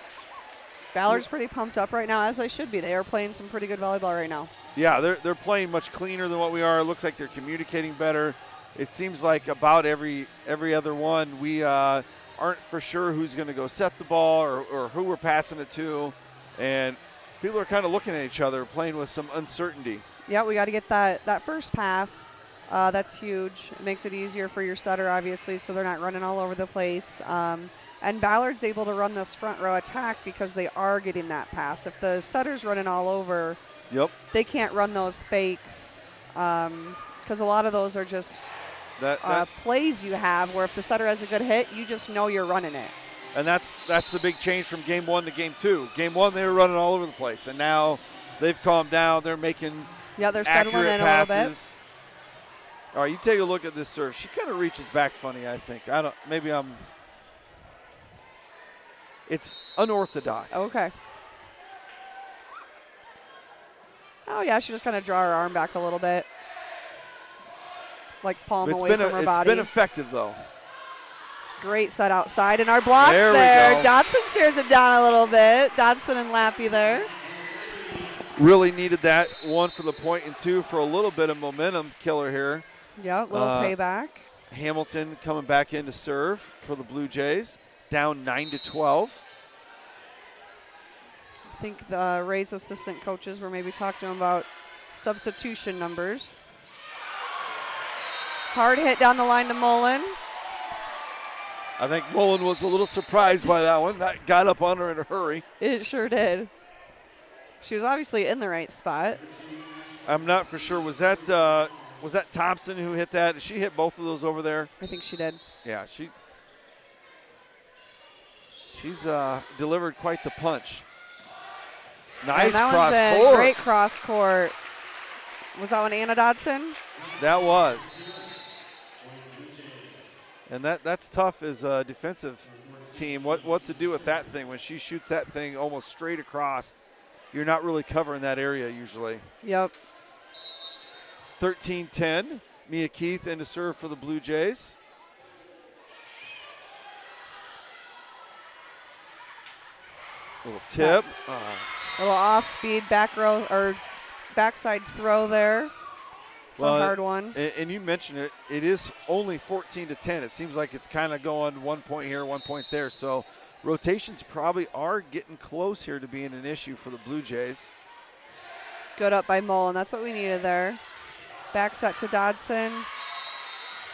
Ballard's pretty pumped up right now, as they should be. They are playing some pretty good volleyball right now. Yeah, they're playing much cleaner than what we are. It looks like they're communicating better. It seems like about every other one we aren't for sure who's going to go set the ball or who we're passing it to, and people are kind of looking at each other, playing with some uncertainty. Yeah, we got to get that first pass. That's huge. It makes it easier for your setter, obviously, so they're not running all over the place. And Ballard's able to run this front row attack because they are getting that pass. If the setter's running all over, they can't run those fakes because a lot of those are just plays you have where if the setter has a good hit, you just know you're running it. And that's the big change from game one to game two. Game one, they were running all over the place, and now they've calmed down. They're making they're settling in passes. a little bit. All right, you take a look at this serve. She kind of reaches back funny, I think. It's unorthodox. Okay. Oh, yeah, she just kind of draw her arm back a little bit. Like palm away from her body. It's been effective, though. Great set outside, and our blocks there. We go. Dodson stares it down a little bit. Dodson and Lappy there. Really needed that one for the point and two for a little bit of momentum killer here. Yeah, little payback. Hamilton coming back in to serve for the Blue Jays. Down 9-12. I think the Rays assistant coaches were maybe talking to him about substitution numbers. Hard hit down the line to Mullen. I think Mullen was a little surprised by that one. That got up on her in a hurry. It sure did. She was obviously in the right spot. I'm not for sure. Was that Thompson who hit that? Did she hit both of those over there? I think she did. Yeah, she's delivered quite the punch. Nice cross court. Great cross court. Was that one Anna Dodson? That was. And that's tough as a defensive team what to do with that thing. When she shoots that thing almost straight across, you're not really covering that area usually. Yep. 13-10. Mia Keith in to serve for the Blue Jays. Little tip. Little off-speed back row or backside throw there. It's a hard one. And you mentioned it. It is only 14-10. It seems like it's kind of going 1 point here, 1 point there. So rotations probably are getting close here to being an issue for the Blue Jays. Good up by Mullen. That's what we needed there. Back set to Dodson.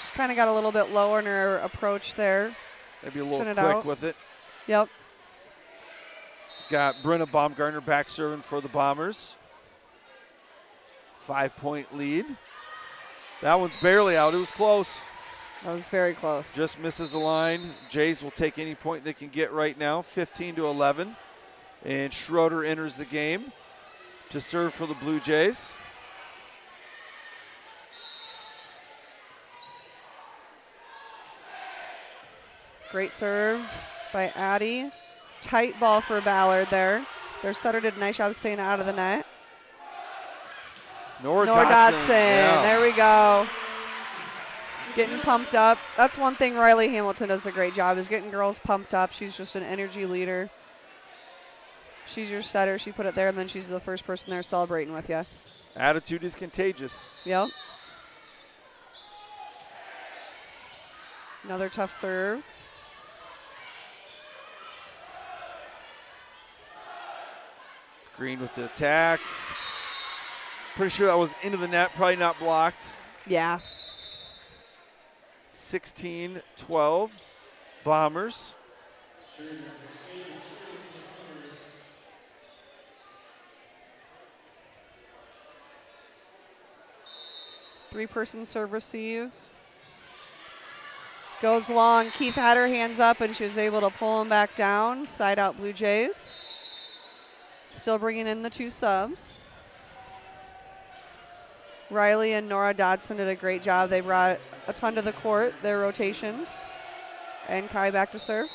Just kind of got a little bit lower in her approach there. Maybe a little quick with it. Yep. Got Brenna Baumgartner back serving for the Bombers. 5-point lead. That one's barely out. It was close. That was very close. Just misses the line. Jays will take any point they can get right now, 15-11. And Schroeder enters the game to serve for the Blue Jays. Great serve by Addie. Tight ball for Ballard there. Their setter did a nice job staying out of the net. Nora Dodson. Yeah. There we go. Getting pumped up. That's one thing Riley Hamilton does a great job, is getting girls pumped up. She's just an energy leader. She's your setter. She put it there, and then she's the first person there celebrating with you. Attitude is contagious. Yep. Another tough serve. Green with the attack. Pretty sure that was into the net, probably not blocked. Yeah. 16-12, Bombers. Three-person serve receive. Goes long. Keith had her hands up, and she was able to pull them back down. Side out Blue Jays. Still bringing in the two subs. Riley and Nora Dodson did a great job. They brought a ton to the court, their rotations. And Kai back to serve.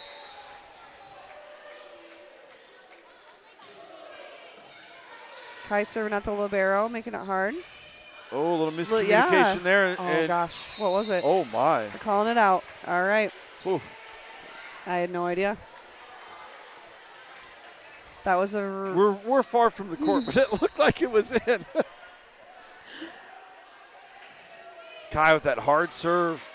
Kai serving at the libero, making it hard. Oh, a little miscommunication there. Oh, gosh. What was it? Oh, my. They're calling it out. All right. Ooh. I had no idea. That was We're far from the court, but it looked like it was in. Kai with that hard serve.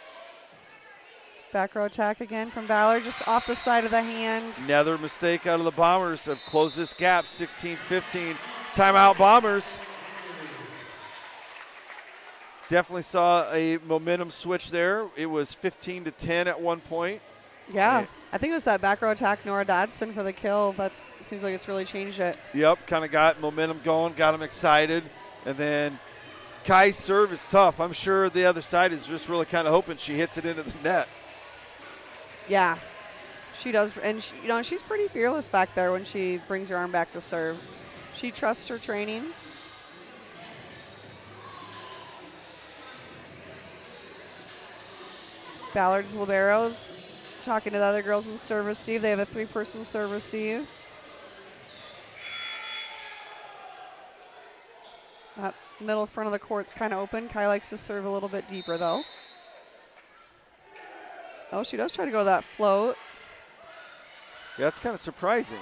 Back row attack again from Ballard, just off the side of the hand. Another mistake out of the Bombers have closed this gap, 16-15. Timeout Bombers. Definitely saw a momentum switch there. It was 15-10 at one point. Yeah, I think it was that back row attack, Nora Dodson, for the kill. That seems like it's really changed it. Yep, kind of got momentum going, got them excited. And then Kai's serve is tough. I'm sure the other side is just really kind of hoping she hits it into the net. Yeah, she does. And, she's pretty fearless back there when she brings her arm back to serve. She trusts her training. Ballard's liberos talking to the other girls in serve receive. They have a three-person serve receive. That middle front of the court's kind of open. Kai likes to serve a little bit deeper, though. Oh, she does try to go to that float. Yeah, that's kind of surprising.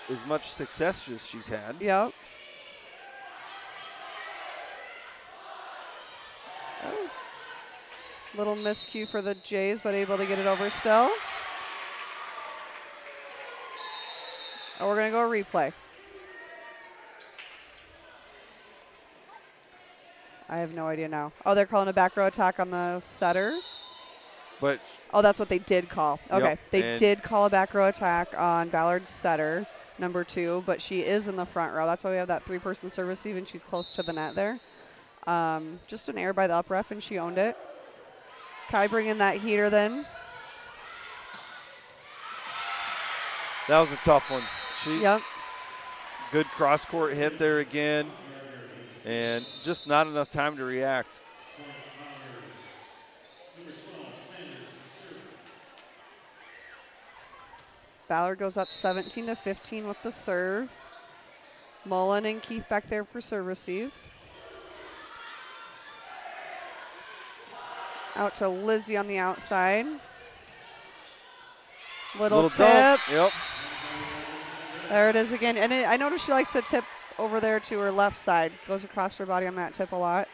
As much success as she's had. Yep. Oh. Little miscue for the Jays, but able to get it over still. Oh, we're going to go replay. I have no idea now. Oh, they're calling a back row attack on the setter. But oh, that's what they did call. Okay, yep, they did call a back row attack on Ballard's setter, number 2, but she is in the front row. That's why we have that three-person serve receive, and she's close to the net there. Just an error by the up ref, and she owned it. Kai bringing that heater then. That was a tough one. Yep. Good cross-court hit there again, and just not enough time to react. Ballard goes up 17-15 with the serve. Mullen and Keith back there for serve receive. Out to Lizzie on the outside. Little tip. Dump. Yep. There it is again. And I noticed she likes to tip over there to her left side. Goes across her body on that tip a lot.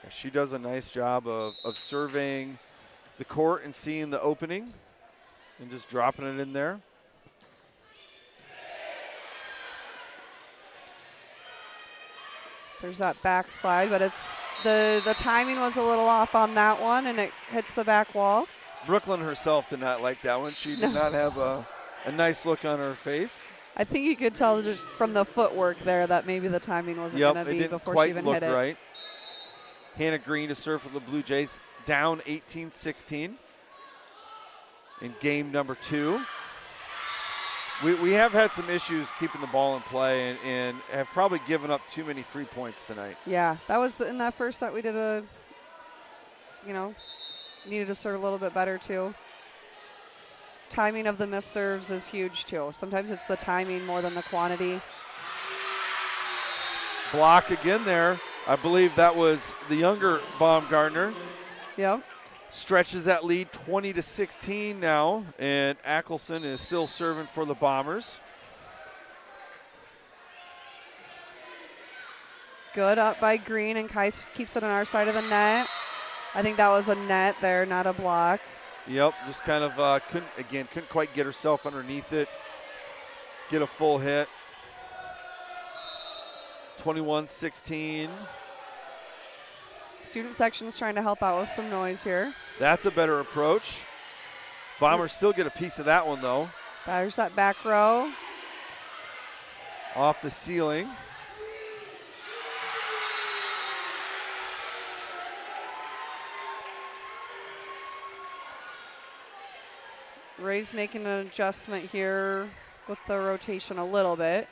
Yeah, she does a nice job of surveying the court and seeing the opening and just dropping it in there. There's that backslide, but it's the timing was a little off on that one, and it hits the back wall. Brooklyn herself did not like that one. She did not have a nice look on her face. I think you could tell just from the footwork there that maybe the timing wasn't going to be before she even hit it. Right. Hannah Green to serve for the Blue Jays, down 18-16 in game number 2. We have had some issues keeping the ball in play and have probably given up too many free points tonight. Yeah, that was in that first set we did needed to serve a little bit better too. Timing of the missed serves is huge too. Sometimes it's the timing more than the quantity. Block again there. I believe that was the younger Baumgartner. Yep. Stretches that lead 20-16 now, and Ackelson is still serving for the Bombers. Good up by Green, and Kai keeps it on our side of the net. I think that was a net there, not a block. Yep, just kind of couldn't quite get herself underneath it, get a full hit. 21-16. Student section's trying to help out with some noise here. That's a better approach. Bombers still get a piece of that one, though. There's that back row. Off the ceiling. Ray's making an adjustment here with the rotation a little bit.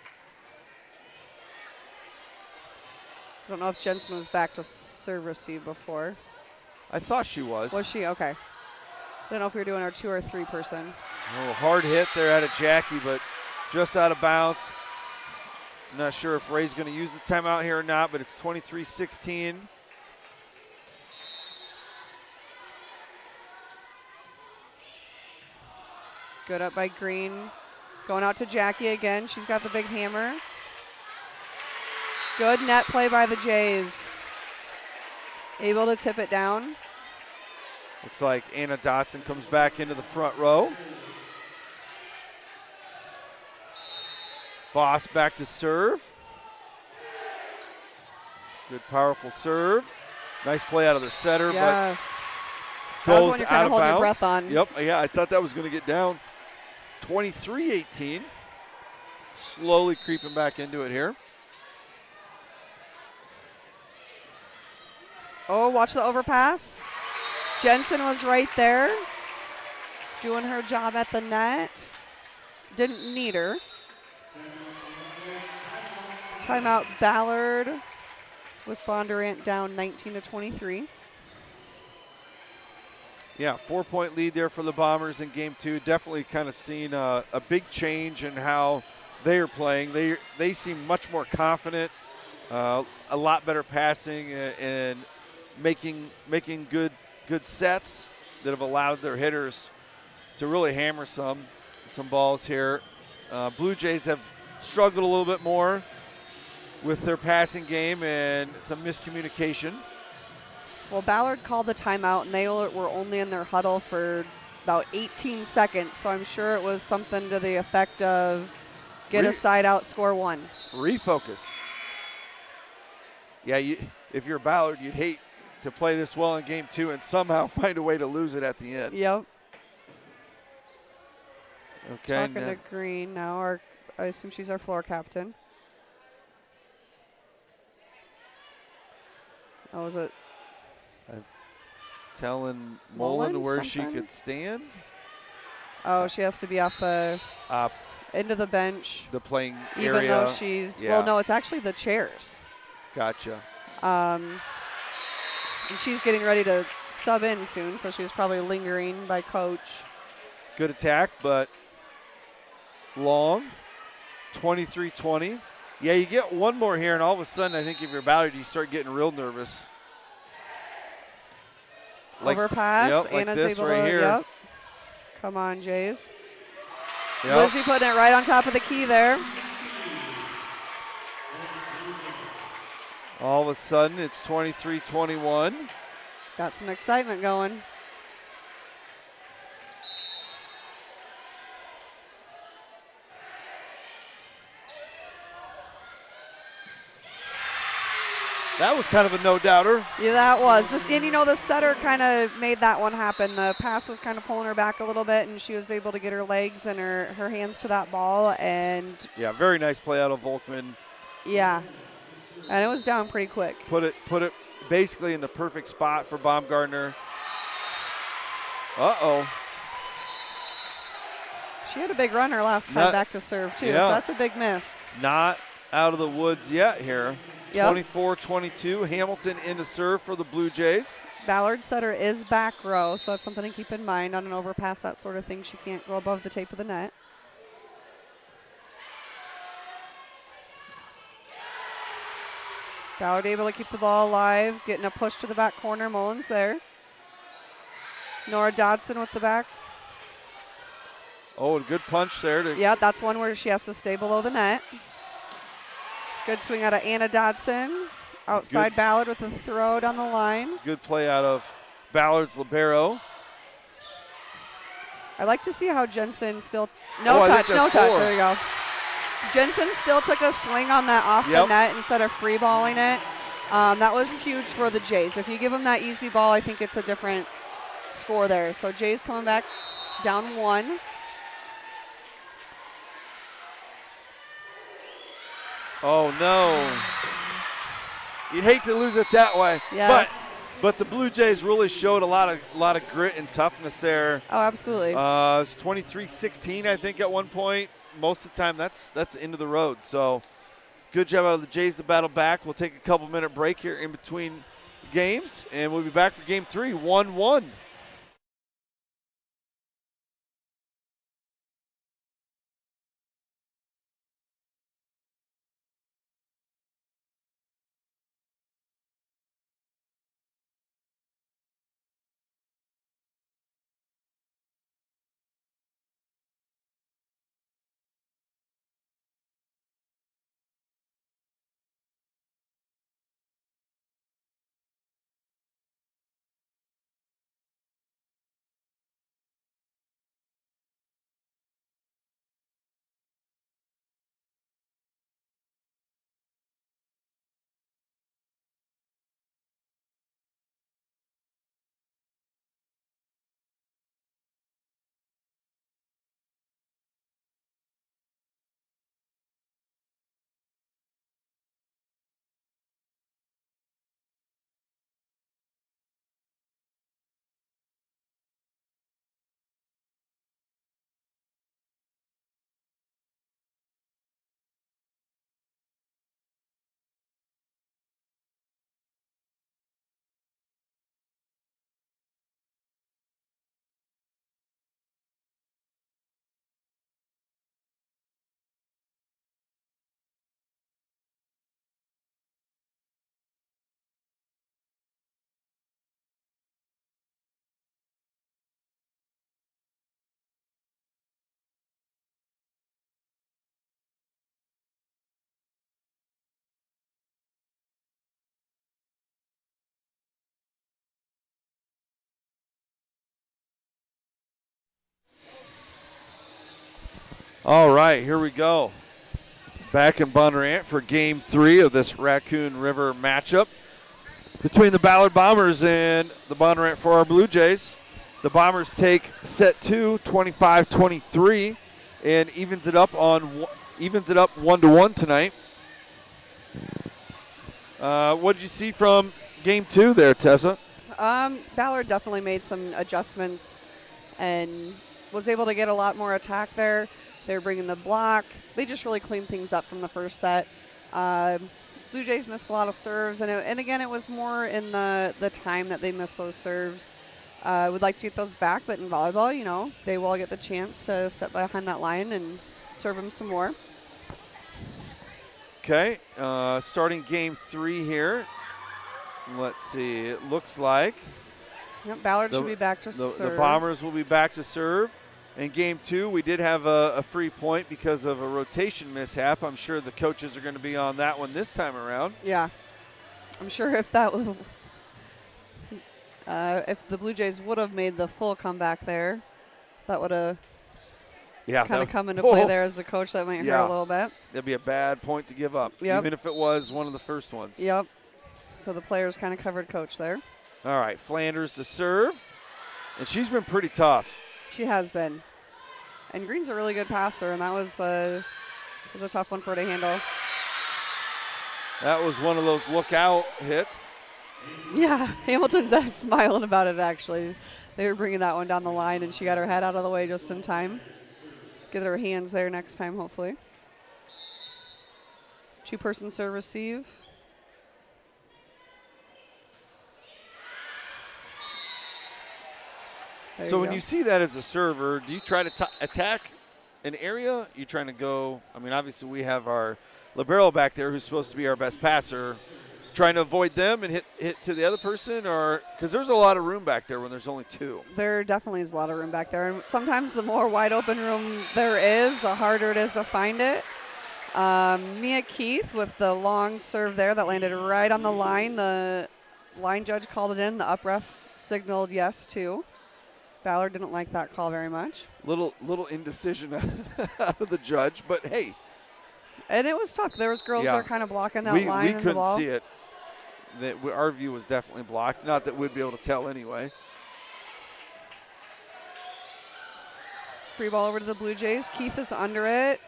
I don't know if Jensen was back to serve receive before. I thought she was. Was she? Okay. I don't know if we were doing our 2 or 3 person. Oh, hard hit there out of Jackie, but just out of bounds. I'm not sure if Ray's going to use the timeout here or not, but it's 23-16. Good up by Green. Going out to Jackie again. She's got the big hammer. Good net play by the Jays. Able to tip it down. Looks like Anna Dotson comes back into the front row. Boss back to serve. Good powerful serve. Nice play out of their setter, yes. but that goes was when you're out kind of of holding bounds. your breath on. Yep, yeah, I thought that was going to get down. 23-18. Slowly creeping back into it here. Oh, watch the overpass. Jensen was right there doing her job at the net. Didn't need her. Timeout Ballard with Bondurant down 19-23. Yeah, 4-point lead there for the Bombers in game 2. Definitely kind of seen a big change in how they are playing. They seem much more confident, a lot better passing, and making good sets that have allowed their hitters to really hammer some balls here. Blue Jays have struggled a little bit more with their passing game and some miscommunication. Well, Ballard called the timeout, and they were only in their huddle for about 18 seconds, so I'm sure it was something to the effect of get a side out, score 1. Refocus. Yeah, if you're Ballard, you'd hate to play this well in game 2 and somehow find a way to lose it at the end. Yep. Okay. Talking to Green now, I assume she's our floor captain. Oh, was it? Telling Mullen where she could stand. Oh, she has to be off the into the bench. The playing even area. Though she's well, no, it's actually the chairs. Gotcha. And she's getting ready to sub in soon, so she's probably lingering by coach. Good attack, but long. 23-20. Yeah, you get one more here, and all of a sudden, I think if you're Ballard, you start getting real nervous. Overpass. Yep, like Anna's this able right to. here. Yep. Come on, Jays. Yep. Lizzie putting it right on top of the key there. All of a sudden, it's 23-21. Got some excitement going. That was kind of a no-doubter. Yeah, that was. The setter kind of made that one happen. The pass was kind of pulling her back a little bit, and she was able to get her legs and her hands to that ball. And yeah, very nice play out of Volkman. Yeah, and it was down pretty quick. Put it basically in the perfect spot for Baumgartner. Uh-oh. She had a big runner last time back to serve, too. Yeah. So that's a big miss. Not out of the woods yet here. Yep. 24-22. Hamilton in to serve for the Blue Jays. Ballard setter is back row, so that's something to keep in mind on an overpass, that sort of thing. She can't go above the tape of the net. Ballard able to keep the ball alive, getting a push to the back corner. Mullins there. Nora Dodson with the back. Oh, a good punch there. Yeah, that's one where she has to stay below the net. Good swing out of Anna Dodson. Outside Ballard with a throw down the line. Good play out of Ballard's libero. I like to see how Jensen still no touch. There you go. Jensen still took a swing on that off the net instead of free balling it. That was huge for the Jays. If you give them that easy ball, I think it's a different score there. So Jays coming back down 1. Oh, no. You'd hate to lose it that way. Yes. But the Blue Jays really showed a lot of grit and toughness there. Oh, absolutely. It's 23-16, I think, at one point. Most of the time, that's the end of the road. So good job out of the Jays to battle back. We'll take a couple-minute break here in between games, and we'll be back for Game 3, 1-1. All right, here we go. Back in Bondurant for Game 3 of this Raccoon River matchup between the Ballard Bombers and the Bondurant 4R Blue Jays. The Bombers take set 2, 25-23, and evens it up 1-1 tonight. What did you see from Game 2 there, Tessa? Ballard definitely made some adjustments and was able to get a lot more attack there. They were bringing the block. They just really cleaned things up from the first set. Blue Jays missed a lot of serves, and again, it was more in the time that they missed those serves. Would like to get those back, but in volleyball, you know, they will get the chance to step behind that line and serve them some more. Okay, starting game 3 here. Let's see, it looks like Yep, Ballard should be back to serve. The Bombers will be back to serve. In game 2, we did have a free point because of a rotation mishap. I'm sure the coaches are going to be on that one this time around. Yeah. I'm sure if that if the Blue Jays would have made the full comeback there, that would have kind of come into play there as the coach. That might hurt a little bit. That'd be a bad point to give up, even if it was one of the first ones. Yep. So the players kind of covered coach there. All right, Flanders to serve, and she's been pretty tough. She has been. And Green's a really good passer, and that was a tough one for her to handle. That was one of those look-out hits. Yeah, Hamilton's smiling about it, actually. They were bringing that one down the line, and she got her head out of the way just in time. Get her hands there next time, hopefully. Two-person serve receive. So when you see that as a server, do you try to attack an area? You trying to go, I mean, obviously we have our libero back there who's supposed to be our best passer. Trying to avoid them and hit to the other person, or because there's a lot of room back there when there's only 2. There definitely is a lot of room back there, and sometimes the more wide open room there is, the harder it is to find it. Mia Keith with the long serve there that landed right on the line. The line judge called it in. The up ref signaled yes too. Ballard didn't like that call very much. Little indecision out of the judge, but hey. And it was tough. There was girls that were kind of blocking that line. We couldn't see it. Our view was definitely blocked. Not that we'd be able to tell anyway. Free ball over to the Blue Jays. Keith is under it.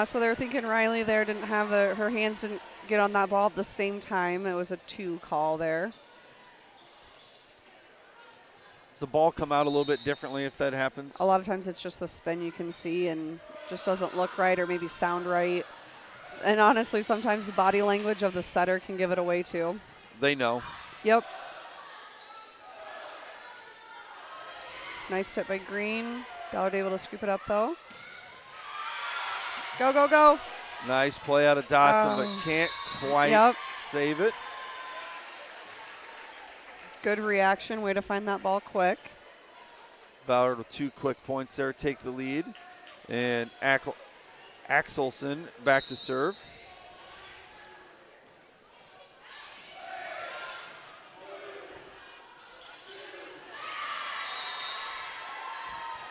So they were thinking Riley there didn't have her hands didn't get on that ball at the same time. It was a 2 call there. Does the ball come out a little bit differently if that happens? A lot of times it's just the spin you can see and just doesn't look right or maybe sound right. And honestly, sometimes the body language of the setter can give it away too. They know. Yep. Nice tip by Green. Ballard able to scoop it up though. Go, go, go. Nice play out of Dotson, but can't quite save it. Good reaction. Way to find that ball quick. Ballard with 2 quick points there, take the lead. And Axelson back to serve.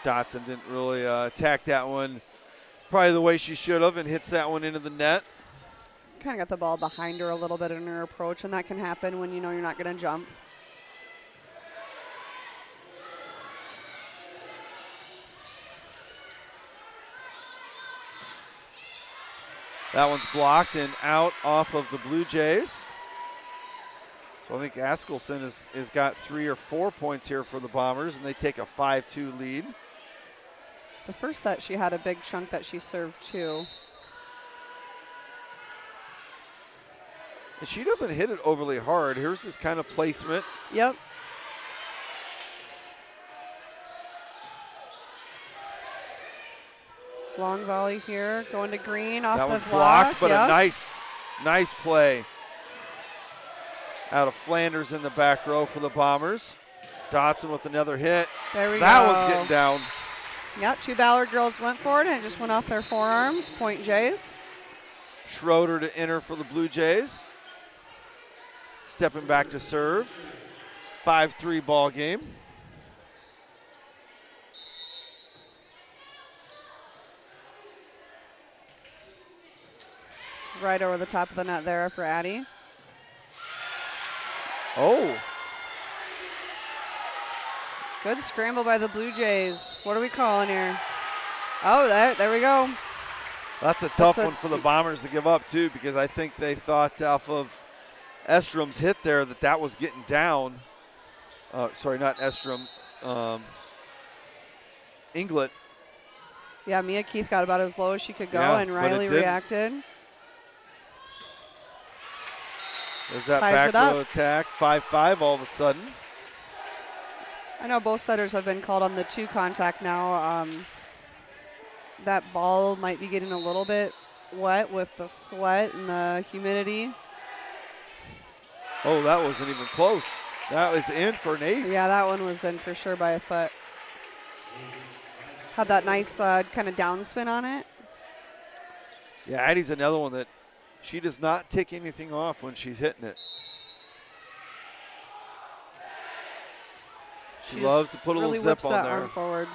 Dotson didn't really attack that one probably the way she should have and hits that one into the net. Kind of got the ball behind her a little bit in her approach, and that can happen when you know you're not going to jump. That one's blocked and out off of the Blue Jays. So I think Askelson has got 3 or 4 points here for the Bombers, and they take a 5-2 lead. The first set, she had a big chunk that she served too. And she doesn't hit it overly hard. Here's this kind of placement. Yep. Long volley here, going to Green off the block. That one's blocked, but a nice play out of Flanders in the back row for the Bombers. Dotson with another hit. There we go. That one's getting down. Yep, 2 Ballard girls went for it, and it just went off their forearms. Point Jays. Schroeder to enter for the Blue Jays. Stepping back to serve. 5-3 ball game. Right over the top of the net there for Addie. Oh. Good scramble by the Blue Jays. What are we calling here? Oh, there we go. That's a tough one for the Bombers to give up, too, because I think they thought off of Estrom's hit there that was getting down. Sorry, not Estrom. Inglet. Yeah, Mia Keith got about as low as she could go, and Riley reacted. There's that Ties back row attack. 5-5 all of a sudden. I know both setters have been called on the 2 contact now. That ball might be getting a little bit wet with the sweat and the humidity. Oh, that wasn't even close. That was in for an ace. Yeah, that one was in for sure by a foot. Had that nice kind of downspin on it. Yeah, Addie's another one that she does not take anything off when she's hitting it. She loves to put a really little zip whips on that there. arm forward.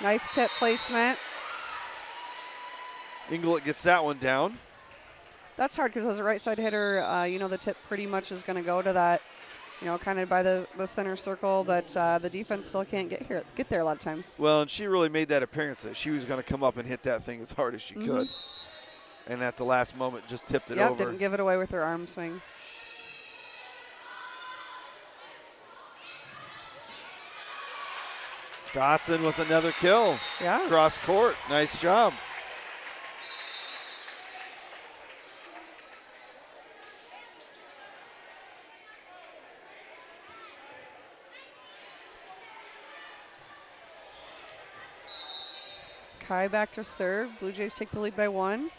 Nice tip placement. Inglet gets that one down. That's hard because as a right side hitter, the tip pretty much is going to go to that, kind of by the center circle, but the defense still can't get there a lot of times. Well, and she really made that appearance that she was going to come up and hit that thing as hard as she could. And at the last moment, just tipped it over. Didn't give it away with her arm swing. Dotson with another kill. Yeah. Cross court. Nice job. Kai back to serve. Blue Jays take the lead by 1.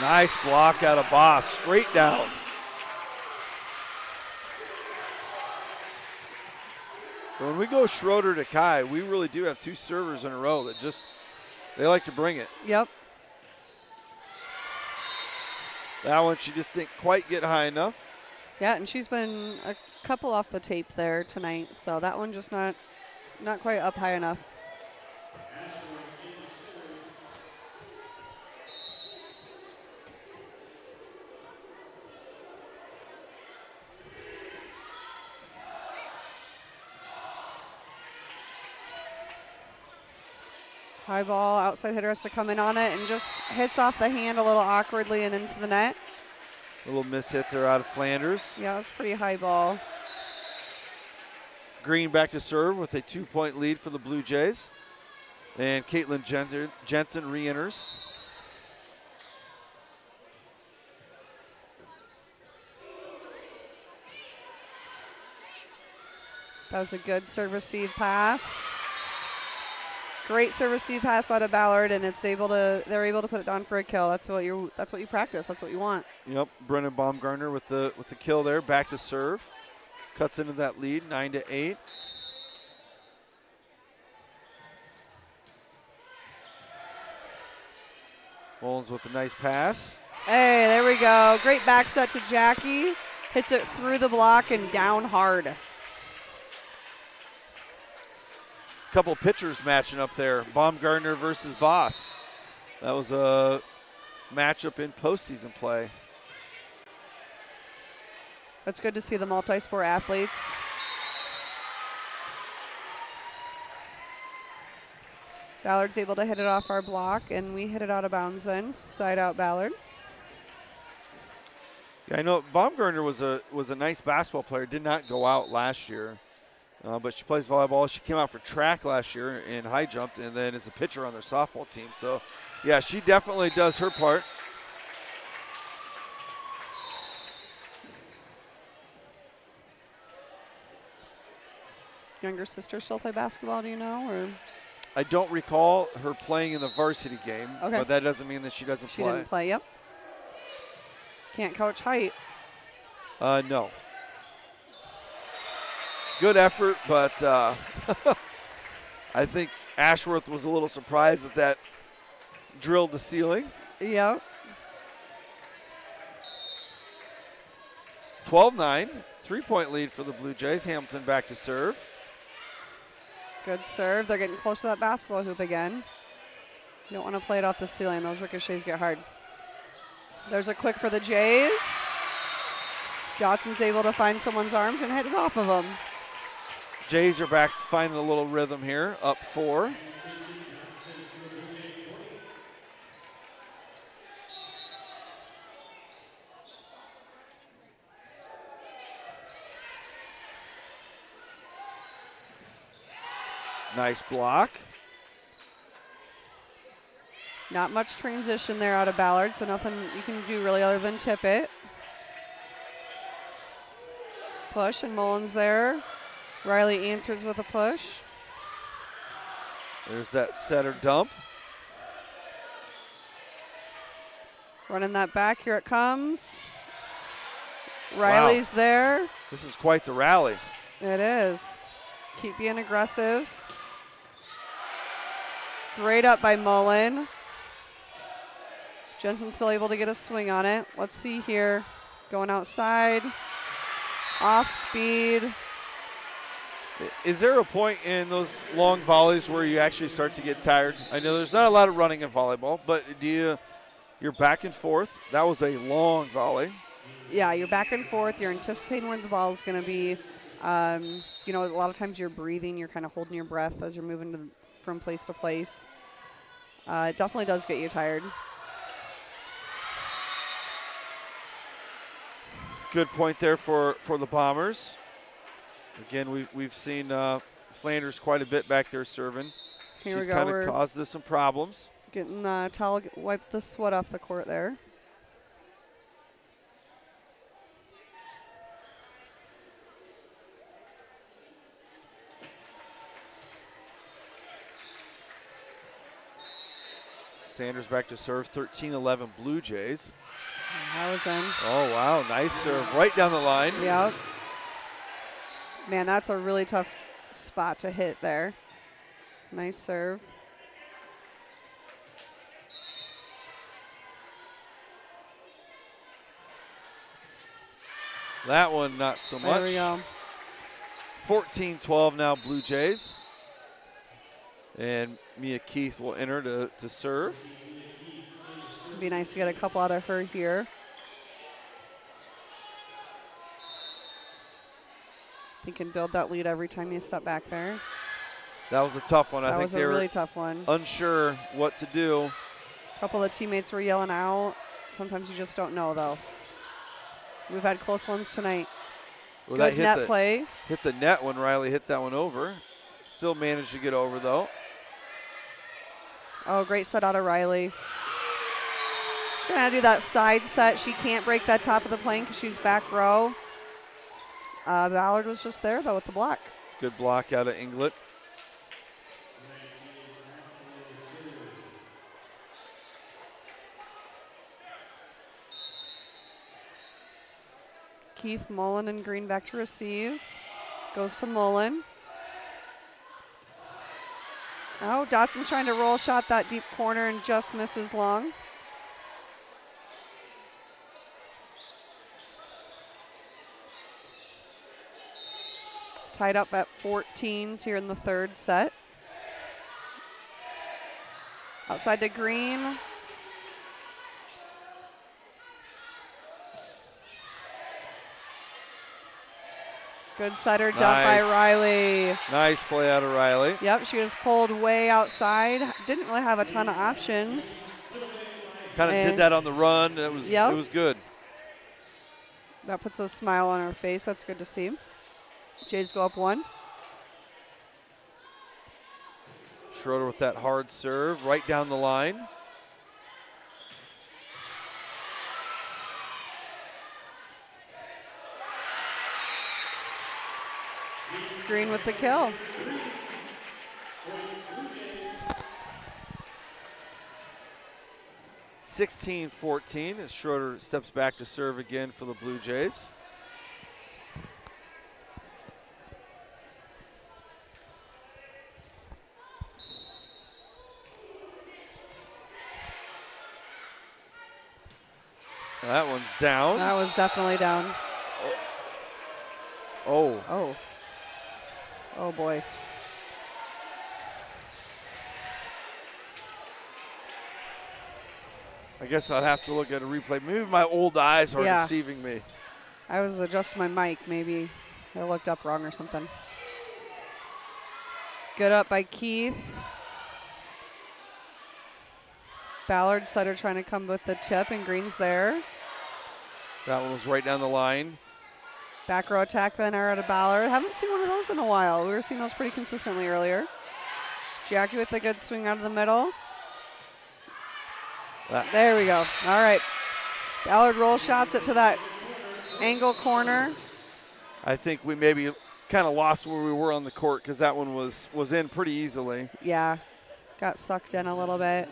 Nice block out of Boss. Straight down. When we go Schroeder to Kai, we really do have 2 servers in a row that they like to bring it. Yep. That one, she just didn't quite get high enough. Yeah, and she's been a couple off the tape there tonight, so that one just not quite up high enough. High ball, outside hitter has to come in on it and just hits off the hand a little awkwardly and into the net. A little miss hit there out of Flanders. Yeah, it's pretty high ball. Green back to serve with a 2-point lead for the Blue Jays. And Caitlin Jensen re-enters. That was a good serve receive pass. Great serve receive pass out of Ballard, and they're able to put it down for a kill. That's what you practice. That's what you want. Yep, Brennan Baumgartner with the kill there. Back to serve, cuts into that lead, 9-8. Mullins with a nice pass. Hey, there we go. Great back set to Jackie. Hits it through the block and down hard. Couple pitchers matching up there. Baumgartner versus Voss. That was a matchup in postseason play. That's good to see the multi-sport athletes. Ballard's able to hit it off our block, and we hit it out of bounds then. Side out Ballard. Yeah, I know Baumgartner was a nice basketball player. Did not go out last year. But she plays volleyball. She came out for track last year in high jump and then is a pitcher on their softball team. So, yeah, she definitely does her part. Younger sister still play basketball, do you know? Or I don't recall her playing in the varsity game, but that doesn't mean that she doesn't play. She didn't play, yep. Can't coach height. No. Good effort, but I think Ashworth was a little surprised that drilled the ceiling. Yep. 12-9, 3-point lead for the Blue Jays. Hamilton back to serve. Good serve. They're getting close to that basketball hoop again. You don't want to play it off the ceiling. Those ricochets get hard. There's a quick for the Jays. Dotson's able to find someone's arms and hit it off of them. Jays are back finding a little rhythm here, up 4. Nice block. Not much transition there out of Ballard, so nothing you can do really other than tip it. Push, and Mullins there. Riley answers with a push. There's that setter dump. Running that back, here it comes. Riley's there. This is quite the rally. It is. Keep being aggressive. Great up by Mullen. Jensen's still able to get a swing on it. Let's see here. Going outside. Off speed. Is there a point in those long volleys where you actually start to get tired? I know there's not a lot of running in volleyball, but you're back and forth. That was a long volley. Yeah, you're back and forth. You're anticipating where the ball is going to be. You know, a lot of times you're breathing. You're kind of holding your breath as you're moving from place to place. It definitely does get you tired. Good point there for the Bombers. Again, we've seen Flanders quite a bit back there serving. Here She's we go. kind of caused us some problems. Getting towel, wipe the sweat off the court there. Sanders back to serve, 13-11 Bluejays. That was in. Oh, wow, nice serve right down the line. Yep. Man, that's a really tough spot to hit there. Nice serve. That one, not so much. There we go. 14-12 now, Bluejays. And Mia Keith will enter to serve. It'd be nice to get a couple out of her here. You can build that lead every time you step back there. That was a tough one. I That think was they a were really tough one. unsure what to do. A couple of teammates were yelling out. Sometimes you just don't know, though. We've had close ones tonight. Well, Good net play. Hit the net when Riley hit that one over. Still managed to get over, though. Oh, great set out of Riley. She's going to do that side set. She can't break that top of the plane because she's back row. Ballard was just there, though, with the block. It's a good block out of Inglet. Keith, Mullen, and Green back to receive. Goes to Mullen. Oh, Dotson's trying to roll shot that deep corner and just misses long. Tied up at 14s here in the third set. Outside to Green. Good setter dump by Riley. Nice play out of Riley. Yep, she was pulled way outside. Didn't really have a ton of options. Kind of did that on the run. It was good. That puts a smile on her face. That's good to see. Jays go up one. Schroeder with that hard serve right down the line. Green with the kill. (16-14) as Schroeder steps back to serve again for the Blue Jays. That one's down. That was definitely down. Oh. Oh. Oh, boy. I guess I'd have to look at a replay. Maybe my old eyes are deceiving me. I was adjusting my mic. Maybe I looked up wrong or something. Good up by Keith. Ballard setter trying to come with the tip, and Green's there. That one was right down the line. Back row attack then out of Ballard. Haven't seen one of those in a while. We were seeing those pretty consistently earlier. Jackie with a good swing out of the middle. There we go. All right. Ballard roll shots it to that angle corner. I think we maybe kind of lost where we were on the court because that one was in pretty easily. Yeah, got sucked in a little bit.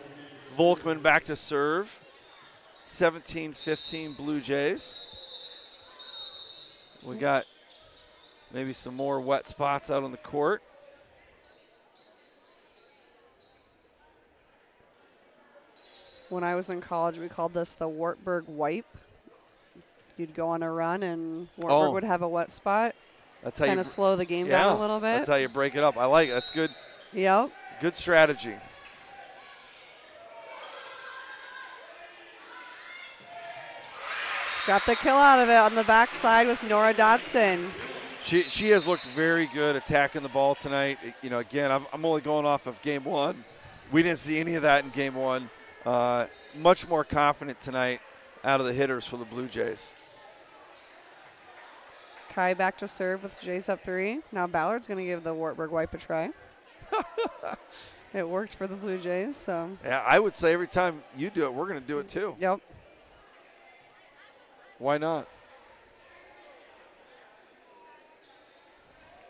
Volkman back to serve. 17-15 Blue Jays. We got maybe some more wet spots out on the court. When I was in college, we called this the Wartburg wipe. You'd go on a run, and Wartburg would have a wet spot. That's how kind of slow the game down a little bit. That's how you break it up. I like it. That's good. Yep. Good strategy. Got the kill out of it on the backside with Nora Dotson. She has looked very good attacking the ball tonight. You know, again, I'm only going off of game one. We didn't see any of that in game one. Much more confident tonight out of the hitters for the Blue Jays. Kai back to serve with Jays up 3. Now Ballard's going to give the Wartburg wipe a try. It worked for the Blue Jays, so. Yeah, I would say every time you do it, we're going to do it too. Yep. Why not?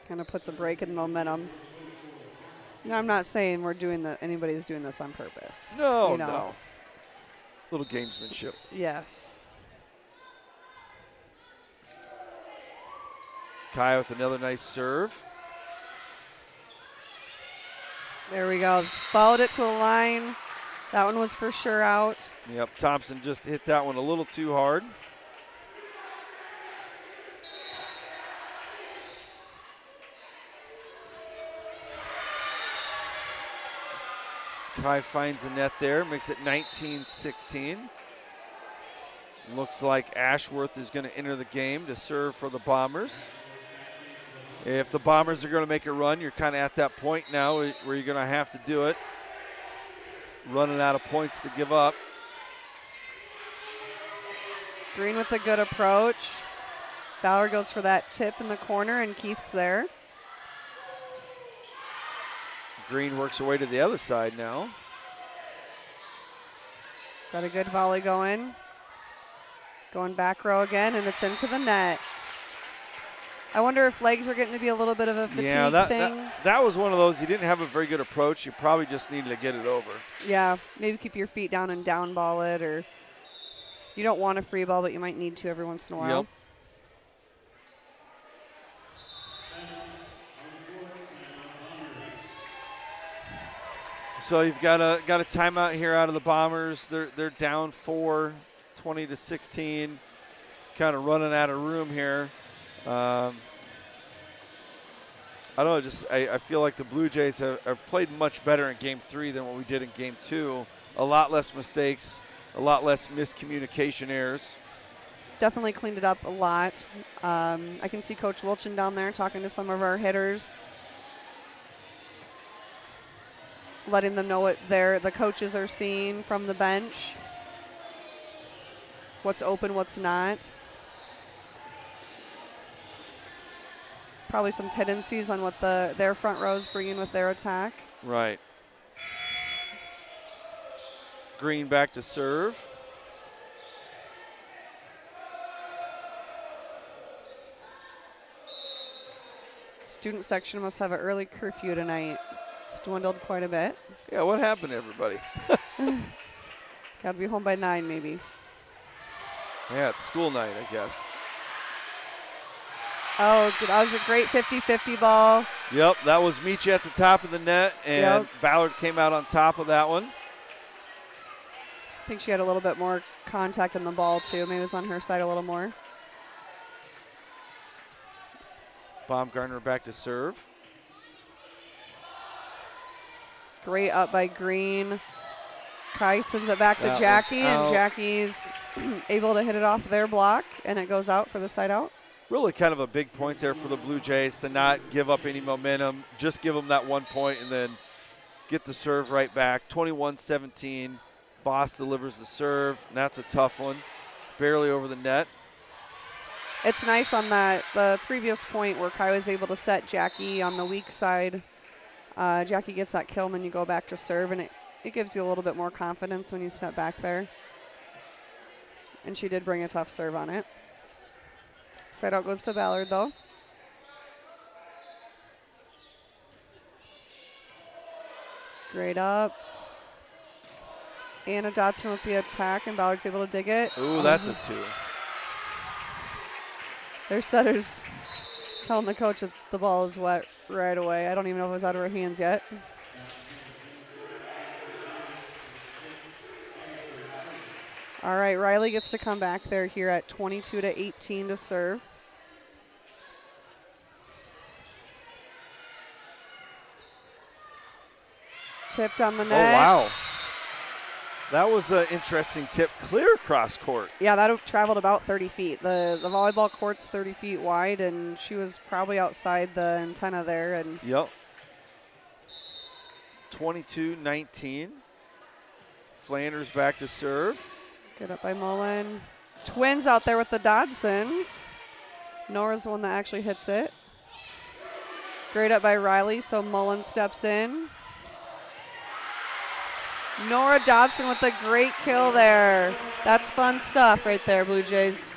Kind of puts a break in the momentum. Now, I'm not saying anybody's doing this on purpose. No, you know. no. Little gamesmanship. Yes. Kai with another nice serve. There we go. Followed it to the line. That one was for sure out. Yep, Thompson just hit that one a little too hard. Kai finds the net there, makes it 19-16. Looks like Ashworth is going to enter the game to serve for the Bombers. If the Bombers are going to make a run, you're kind of at that point now where you're going to have to do it. Running out of points to give up. Green with a good approach. Ballard goes for that tip in the corner, and Keith's there. Green works her way to the other side now. Got a good volley going. Going back row again, and it's into the net. I wonder if legs are getting to be a little bit of a fatigue thing. That was one of those. You didn't have a very good approach. You probably just needed to get it over. Yeah, maybe keep your feet down and down ball it, or you don't want a free ball, but you might need to every once in a while. Yep. So you've got a timeout here out of the Bombers. They're down 4, 20-16, kind of running out of room here. I don't know. I feel like the Blue Jays have played much better in Game 3 than what we did in Game 2. A lot less mistakes, a lot less miscommunication errors. Definitely cleaned it up a lot. I can see Coach Wilchin down there talking to some of our hitters, letting them know what the coaches are seeing from the bench, what's open, what's not. Probably some tendencies on what their front rows bring in with their attack. Right. Green back to serve. Student section must have an early curfew tonight. It's dwindled quite a bit. Yeah, what happened to everybody? Got to be home by 9 maybe. Yeah, it's school night, I guess. Oh, that was a great 50-50 ball. Yep, that was Meechie at the top of the net, and Ballard came out on top of that one. I think she had a little bit more contact on the ball, too. Maybe it was on her side a little more. Baumgartner back to serve. Great up by Green. Kai sends it back to Jackie, and Jackie's able to hit it off their block, and it goes out for the side out. Really kind of a big point there for the Blue Jays to not give up any momentum, just give them that 1 point and then get the serve right back. 21-17, Boss delivers the serve, and that's a tough one. Barely over the net. It's nice on the previous point where Kai was able to set Jackie on the weak side. Jackie gets that kill, and then you go back to serve, and it gives you a little bit more confidence when you step back there. And she did bring a tough serve on it. Side out goes to Ballard, though. Great up. Anna Dotson with the attack, and Ballard's able to dig it. Ooh, that's a 2. Their setter's telling the coach the ball is wet right away. I don't even know if it was out of her hands yet. All right, Riley gets to come back there here at 22-18 to serve. Tipped on the net. Oh, wow. That was an interesting tip. Clear across court. Yeah, that traveled about 30 feet. The volleyball court's 30 feet wide, and she was probably outside the antenna there. And yep. 22-19. Flanders back to serve. Good up by Mullen. Twins out there with the Dodsons. Nora's the one that actually hits it. Great up by Riley, so Mullen steps in. Nora Dodson with a great kill there. That's fun stuff right there, Blue Jays.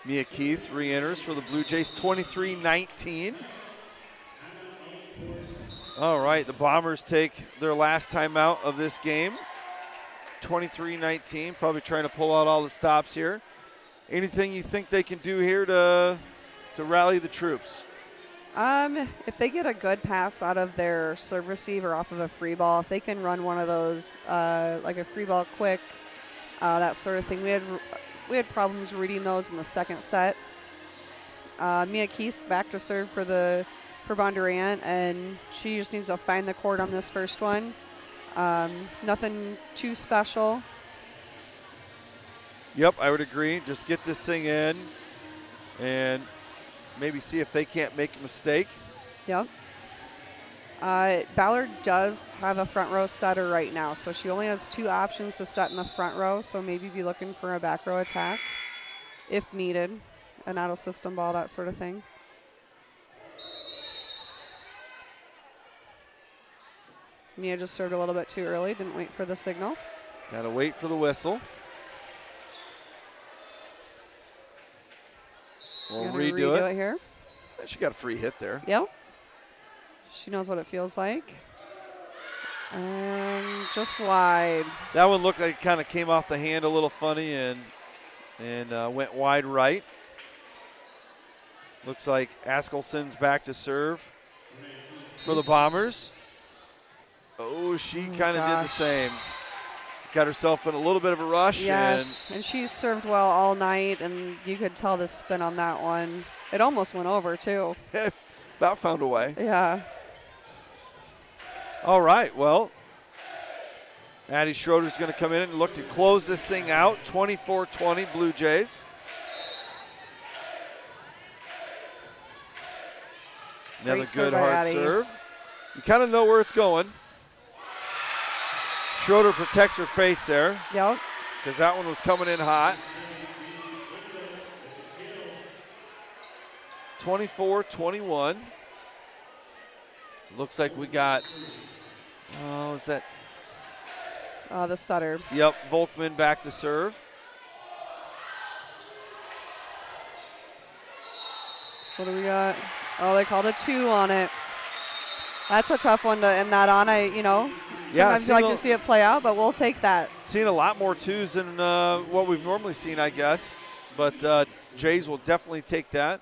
Mia Keith re-enters for the Blue Jays, 23-19. All right, the Bombers take their last timeout of this game. 23-19, probably trying to pull out all the stops here. Anything you think they can do here to rally the troops? If they get a good pass out of their serve receiver off of a free ball, if they can run one of those, like a free ball quick, that sort of thing. We had problems reading those in the second set. Mia Keese back to serve for Bondurant, and she just needs to find the court on this first one. Nothing too special. Yep, I would agree. Just get this thing in and maybe see if they can't make a mistake. Yep. Ballard does have a front row setter right now, so she only has 2 options to set in the front row, so maybe be looking for a back row attack if needed, an out of system ball, that sort of thing. Mia just served a little bit too early, didn't wait for the signal. Got to wait for the whistle. We'll redo it here. She got a free hit there. Yep. She knows what it feels like. And just wide. That one looked like it kind of came off the hand a little funny and went wide right. Looks like Askelson's back to serve for the Bombers. Oh, she kind of did the same. Got herself in a little bit of a rush. Yes, and she served well all night, and you could tell the spin on that one. It almost went over, too. About found a way. Yeah. All right, well, Addie Schroeder's going to come in and look to close this thing out. 24-20 Blue Jays. Another good hard serve. You kind of know where it's going. Schroeder protects her face there. Yep. Because that one was coming in hot. 24-21. Looks like we got, is that? The setter. Yep, Volkman back to serve. What do we got? Oh, they called a 2 on it. That's a tough one to end that on. Sometimes you like to see it play out, but we'll take that. Seen a lot more 2s than what we've normally seen, I guess. But Jays will definitely take that.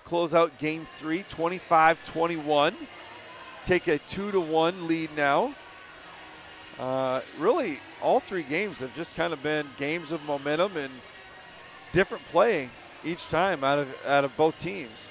Close out game 3, 25-21. Take a 2-1 lead now. Really, all 3 games have just kind of been games of momentum and different play each time out of both teams.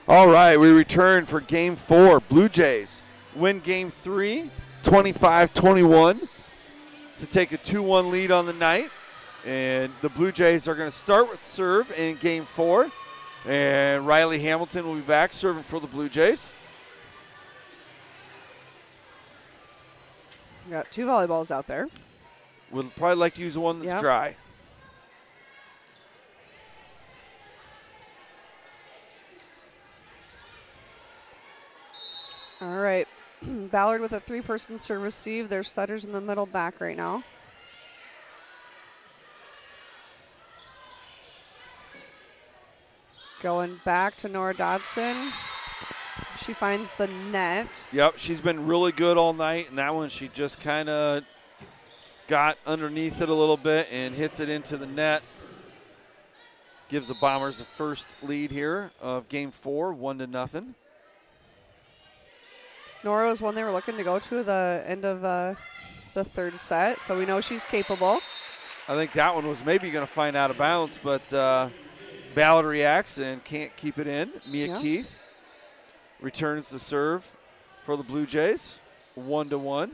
All right, we return for Game 4. Blue Jays win Game 3, 25-21 to take a 2-1 lead on the night. And the Blue Jays are going to start with serve in Game 4. And Riley Hamilton will be back serving for the Blue Jays. We got 2 volleyballs out there. We'd probably like to use the one that's dry. All right. Ballard with a 3-person serve receive. There's setters in the middle back right now. Going back to Nora Dodson. She finds the net. Yep, she's been really good all night, and that one she just kind of got underneath it a little bit and hits it into the net. Gives the Bombers the first lead here of Game 4, 1-0. Nora was one they were looking to go to the end of the 3rd set, so we know she's capable. I think that one was maybe going to find out of bounds, but Ballard reacts and can't keep it in. Mia Keith returns the serve for the Blue Jays, 1-1.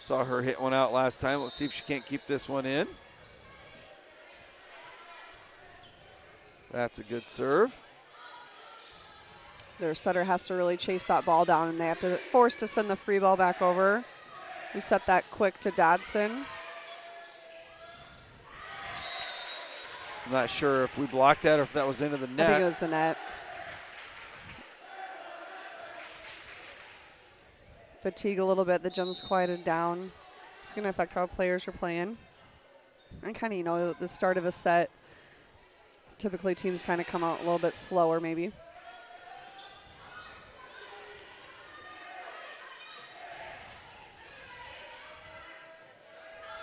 Saw her hit one out last time. Let's see if she can't keep this one in. That's a good serve. Their setter has to really chase that ball down, and they have to force to send the free ball back over. We set that quick to Dodson. I'm not sure if we blocked that or if that was into the net. I think it was the net. Fatigue a little bit. The gym's quieted down. It's going to affect how players are playing. And kind of, you know, the start of a set, typically teams kind of come out a little bit slower maybe.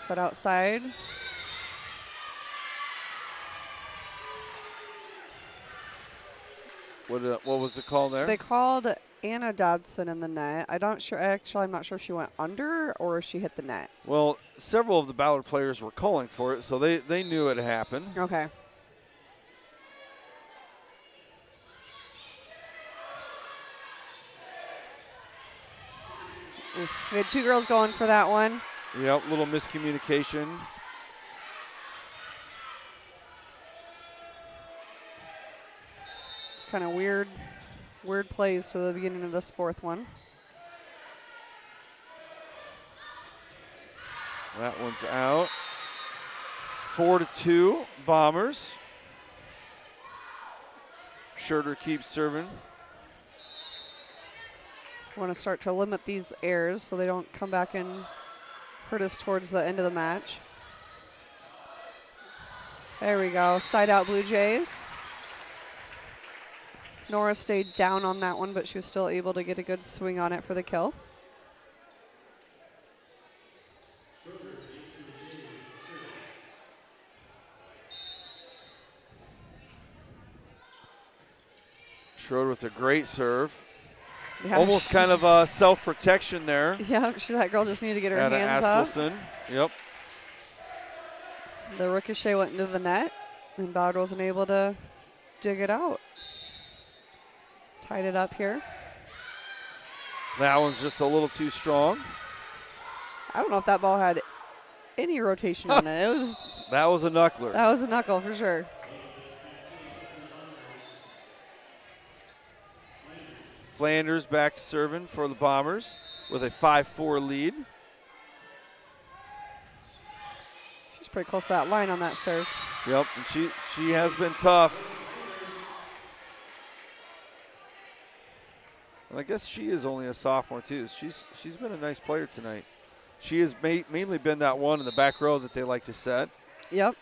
Set outside. What was the call there? They called Anna Dodson in the net. I'm not sure if she went under or if she hit the net. Well, several of the Ballard players were calling for it, so they knew it happened. Okay. We had 2 girls going for that one. Yep, little miscommunication. It's kind of weird plays to the beginning of this 4th one. That one's out. 4-2, Bombers. Schurter keeps serving. Want to start to limit these errors so they don't come back and hurt us towards the end of the match. There we go. Side out Blue Jays. Nora stayed down on that one, but she was still able to get a good swing on it for the kill. Schroeder with a great serve. Yeah, almost kind of self-protection there. Yeah, that girl just needed to get her hands up. Askelson. Yep. The ricochet went into the net, and Ballard wasn't able to dig it out. Tied it up here. That one's just a little too strong. I don't know if that ball had any rotation on it. That was a knuckler. That was a knuckle for sure. Flanders back serving for the Bombers with a 5-4 lead. She's pretty close to that line on that serve. Yep, and she has been tough. And I guess she is only a sophomore too. She's been a nice player tonight. She has mainly been that one in the back row that they like to set. Yep.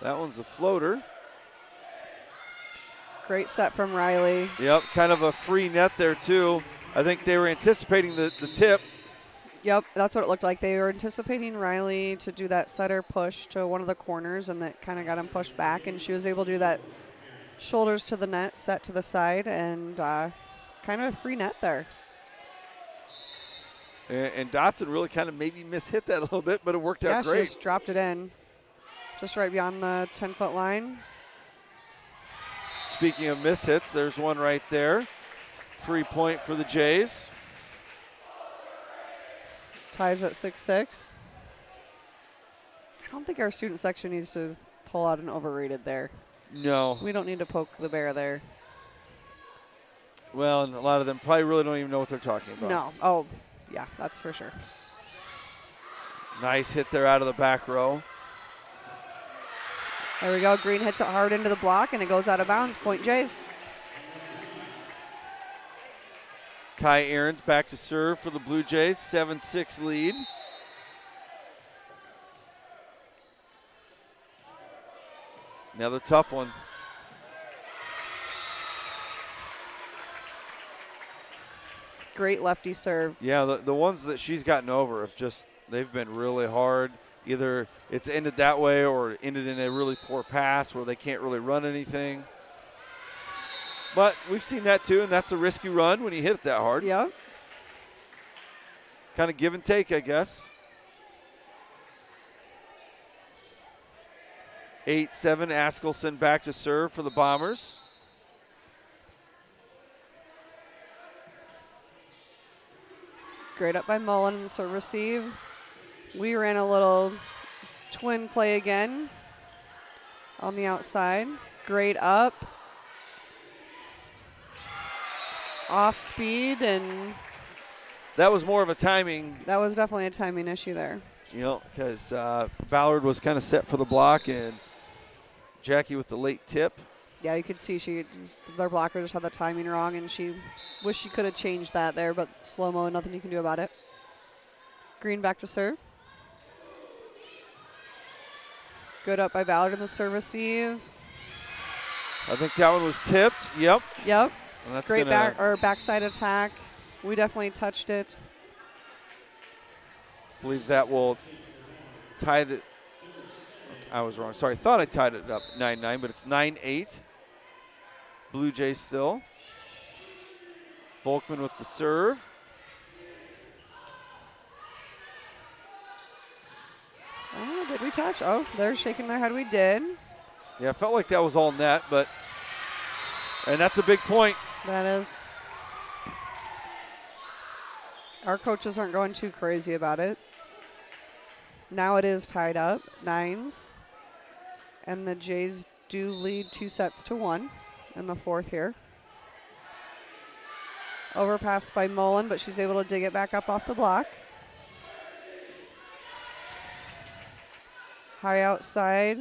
That one's a floater. Great set from Riley. Yep, kind of a free net there too. I think they were anticipating the tip. Yep, that's what it looked like. They were anticipating Riley to do that setter push to one of the corners, and that kind of got him pushed back, and she was able to do that shoulders to the net, set to the side, and kind of a free net there. And Dotson really kind of maybe mishit that a little bit, but it worked out great. Yeah, she just dropped it in. just right beyond the 10-foot line. Speaking of miss hits, there's one right there. Free point for the Jays. Ties at 6-6. I don't think our student section needs to pull out an overrated there. No. We don't need to poke the bear there. Well, and a lot of them probably really don't even know what they're talking about. No. Oh, yeah, that's for sure. Nice hit there out of the back row. There we go. Green hits it hard into the block, and it goes out of bounds. Point Jays. Kai Ahrens back to serve for the Blue Jays. 7-6 lead. Another tough one. Great lefty serve. Yeah, the ones that she's gotten over have just, they've been really hard. Either it's ended that way or ended in a really poor pass where they can't really run anything. But we've seen that too, and that's a risky run when you hit it that hard. Yep. Kind of give and take, I guess. 8-7, Askelson back to serve for the Bombers. Great up by Mullen in the serve receive. We ran a little twin play again on the outside. Great up. Off speed, and that was more of a timing. That was definitely a timing issue there. You know, because Ballard was kind of set for the block, and Jackie with the late tip. Yeah, you could see their blocker just had the timing wrong, and she wished she could have changed that there, but slow-mo, nothing you can do about it. Green back to serve. Good up by Ballard in the serve receive. I think that one was tipped. Yep. Yep. Great backside attack. We definitely touched it. I believe that will tie the. I was wrong. Sorry, thought I tied it up 9-9, but it's 9-8. Blue Jays still. Volkman with the serve. Oh, did we touch? Oh, they're shaking their head. We did. Yeah, I felt like that was all net, but. And that's a big point. That is. Our coaches aren't going too crazy about it. Now it is tied up, 9s. And the Jays do lead 2-1 in the fourth here. Overpass by Mullen, but she's able to dig it back up off the block. High outside.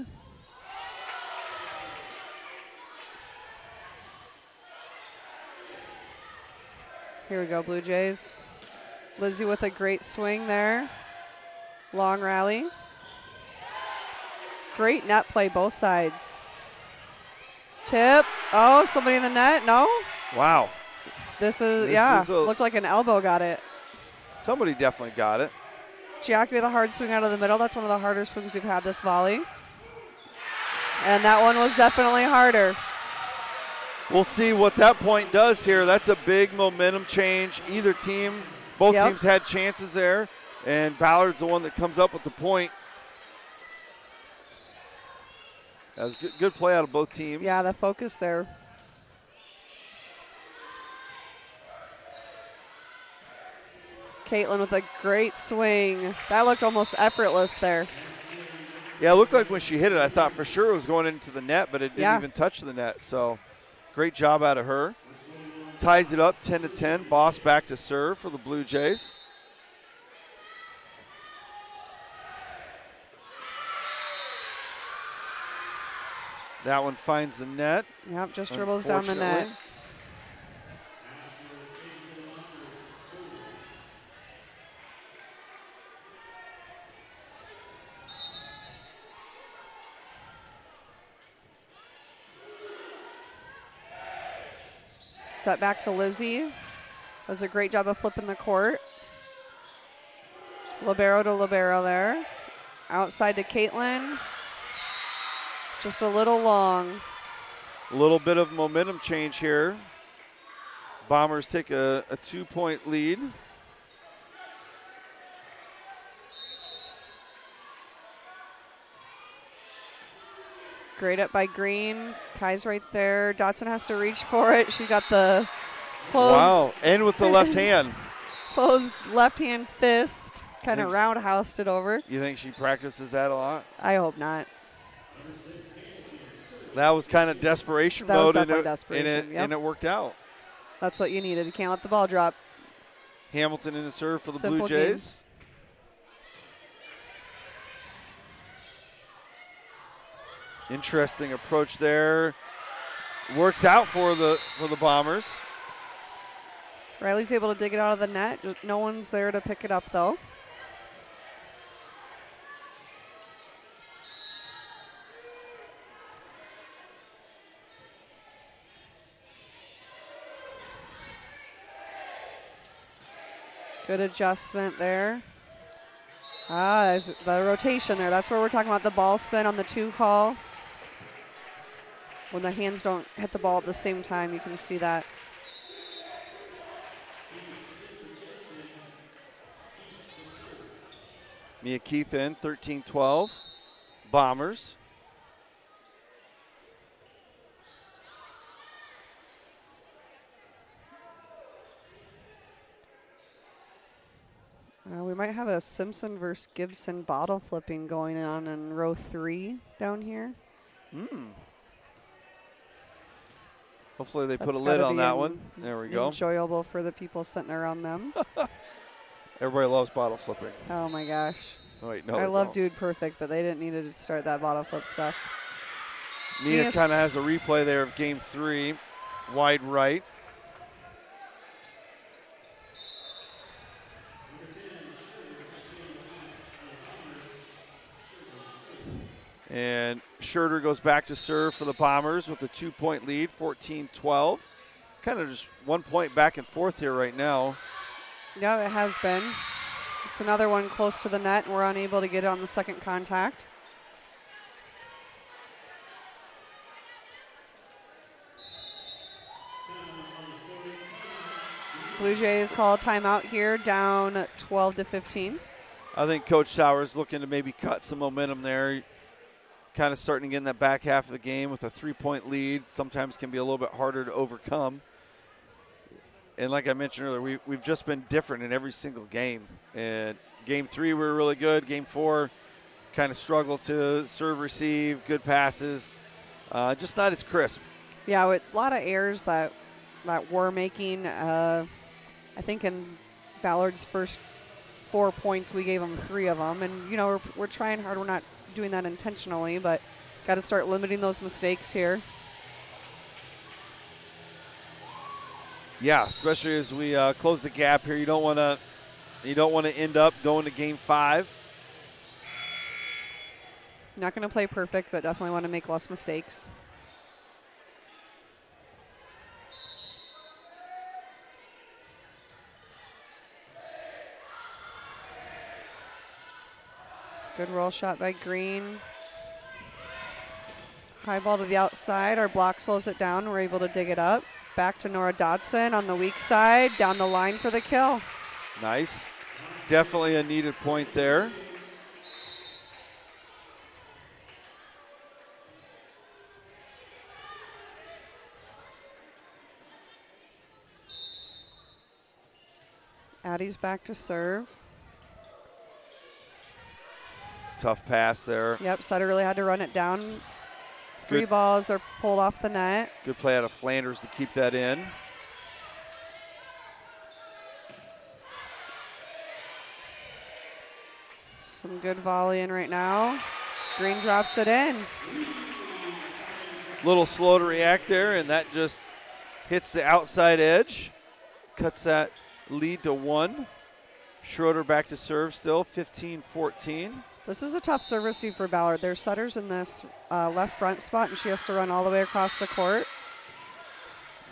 Here we go, Blue Jays. Lizzie with a great swing there. Long rally. Great net play, both sides. Tip. Oh, somebody in the net? No? Wow. This looked like an elbow got it. Somebody definitely got it. Jackie with a hard swing out of the middle. That's one of the harder swings we've had this volley. And that one was definitely harder. We'll see what that point does here. That's a big momentum change. Either team, both teams had chances there, and Ballard's the one that comes up with the point. That was good play out of both teams. Yeah, the focus there. Caitlin with a great swing. That looked almost effortless there. Yeah, it looked like when she hit it, I thought for sure it was going into the net, but it didn't even touch the net. So great job out of her. Ties it up 10-10. Boss back to serve for the Blue Jays. That one finds the net. Yep, just dribbles down the net. Set back to Lizzie. Does a great job of flipping the court. Libero to libero there. Outside to Caitlin. Just a little long. A little bit of momentum change here. Bombers take a 2-point lead. Great up by Green. Kai's right there. Dotson has to reach for it. She got the closed. Wow, and with the left hand. Closed left hand fist. Kind of roundhoused it over. You think she practices that a lot? I hope not. That was kind of desperation That was mode, definitely desperation, yep. and it worked out. That's what you needed. You can't let the ball drop. Hamilton in the serve for the Simple Blue Jays. Interesting approach there. Works out for the Bombers. Riley's able to dig it out of the net. No one's there to pick it up, though. Good adjustment there. There's the rotation there. That's where we're talking about the ball spin on the 2 call. When the hands don't hit the ball at the same time, you can see that. Mia Keith in, 13-12. Bombers. We might have a Simpson versus Gibson bottle flipping going on in row 3 down here. Hopefully they put a lid on that one. There we go. Enjoyable for the people sitting around them. Everybody loves bottle flipping. Oh my gosh. Oh, wait, no, I love Dude Perfect, but they didn't need to start that bottle flip stuff. Mia kind of has a replay there of game 3. Wide right. And Schroeder goes back to serve for the Bombers with a 2-point lead, 14-12. Kind of just 1 point back and forth here right now. Yeah, it has been. It's another one close to the net, and we're unable to get it on the second contact. Blue Jays call timeout here, down 12-15. I think Coach Sauer's looking to maybe cut some momentum there. Kind of starting to get in that back half of the game with a 3-point lead. Sometimes can be a little bit harder to overcome. And like I mentioned earlier, we've just been different in every single game. And game 3 we were really good. Game 4 kind of struggled to serve, receive, good passes. Just not as crisp. Yeah, with a lot of errors that we're making. I think in Ballard's first 4 points, we gave them 3 of them. And, you know, we're trying hard. We're not doing that intentionally, but got to start limiting those mistakes here. Yeah, especially as we close the gap here. You don't want to end up going to game 5. Not going to play perfect, but definitely want to make less mistakes. Good roll shot by Green. High ball to the outside. Our block slows it down. We're able to dig it up. Back to Nora Dodson on the weak side. Down the line for the kill. Nice. Definitely a needed point there. Addie's back to serve. Tough pass there. Yep, Sutter really had to run it down. Good. 3 balls, they're pulled off the net. Good play out of Flanders to keep that in. Some good volleying right now. Green drops it in. Little slow to react there, and that just hits the outside edge. Cuts that lead to 1. Schroeder back to serve still, 15-14. This is a tough serve receive for Ballard. There's Sutter's in this left front spot, and she has to run all the way across the court.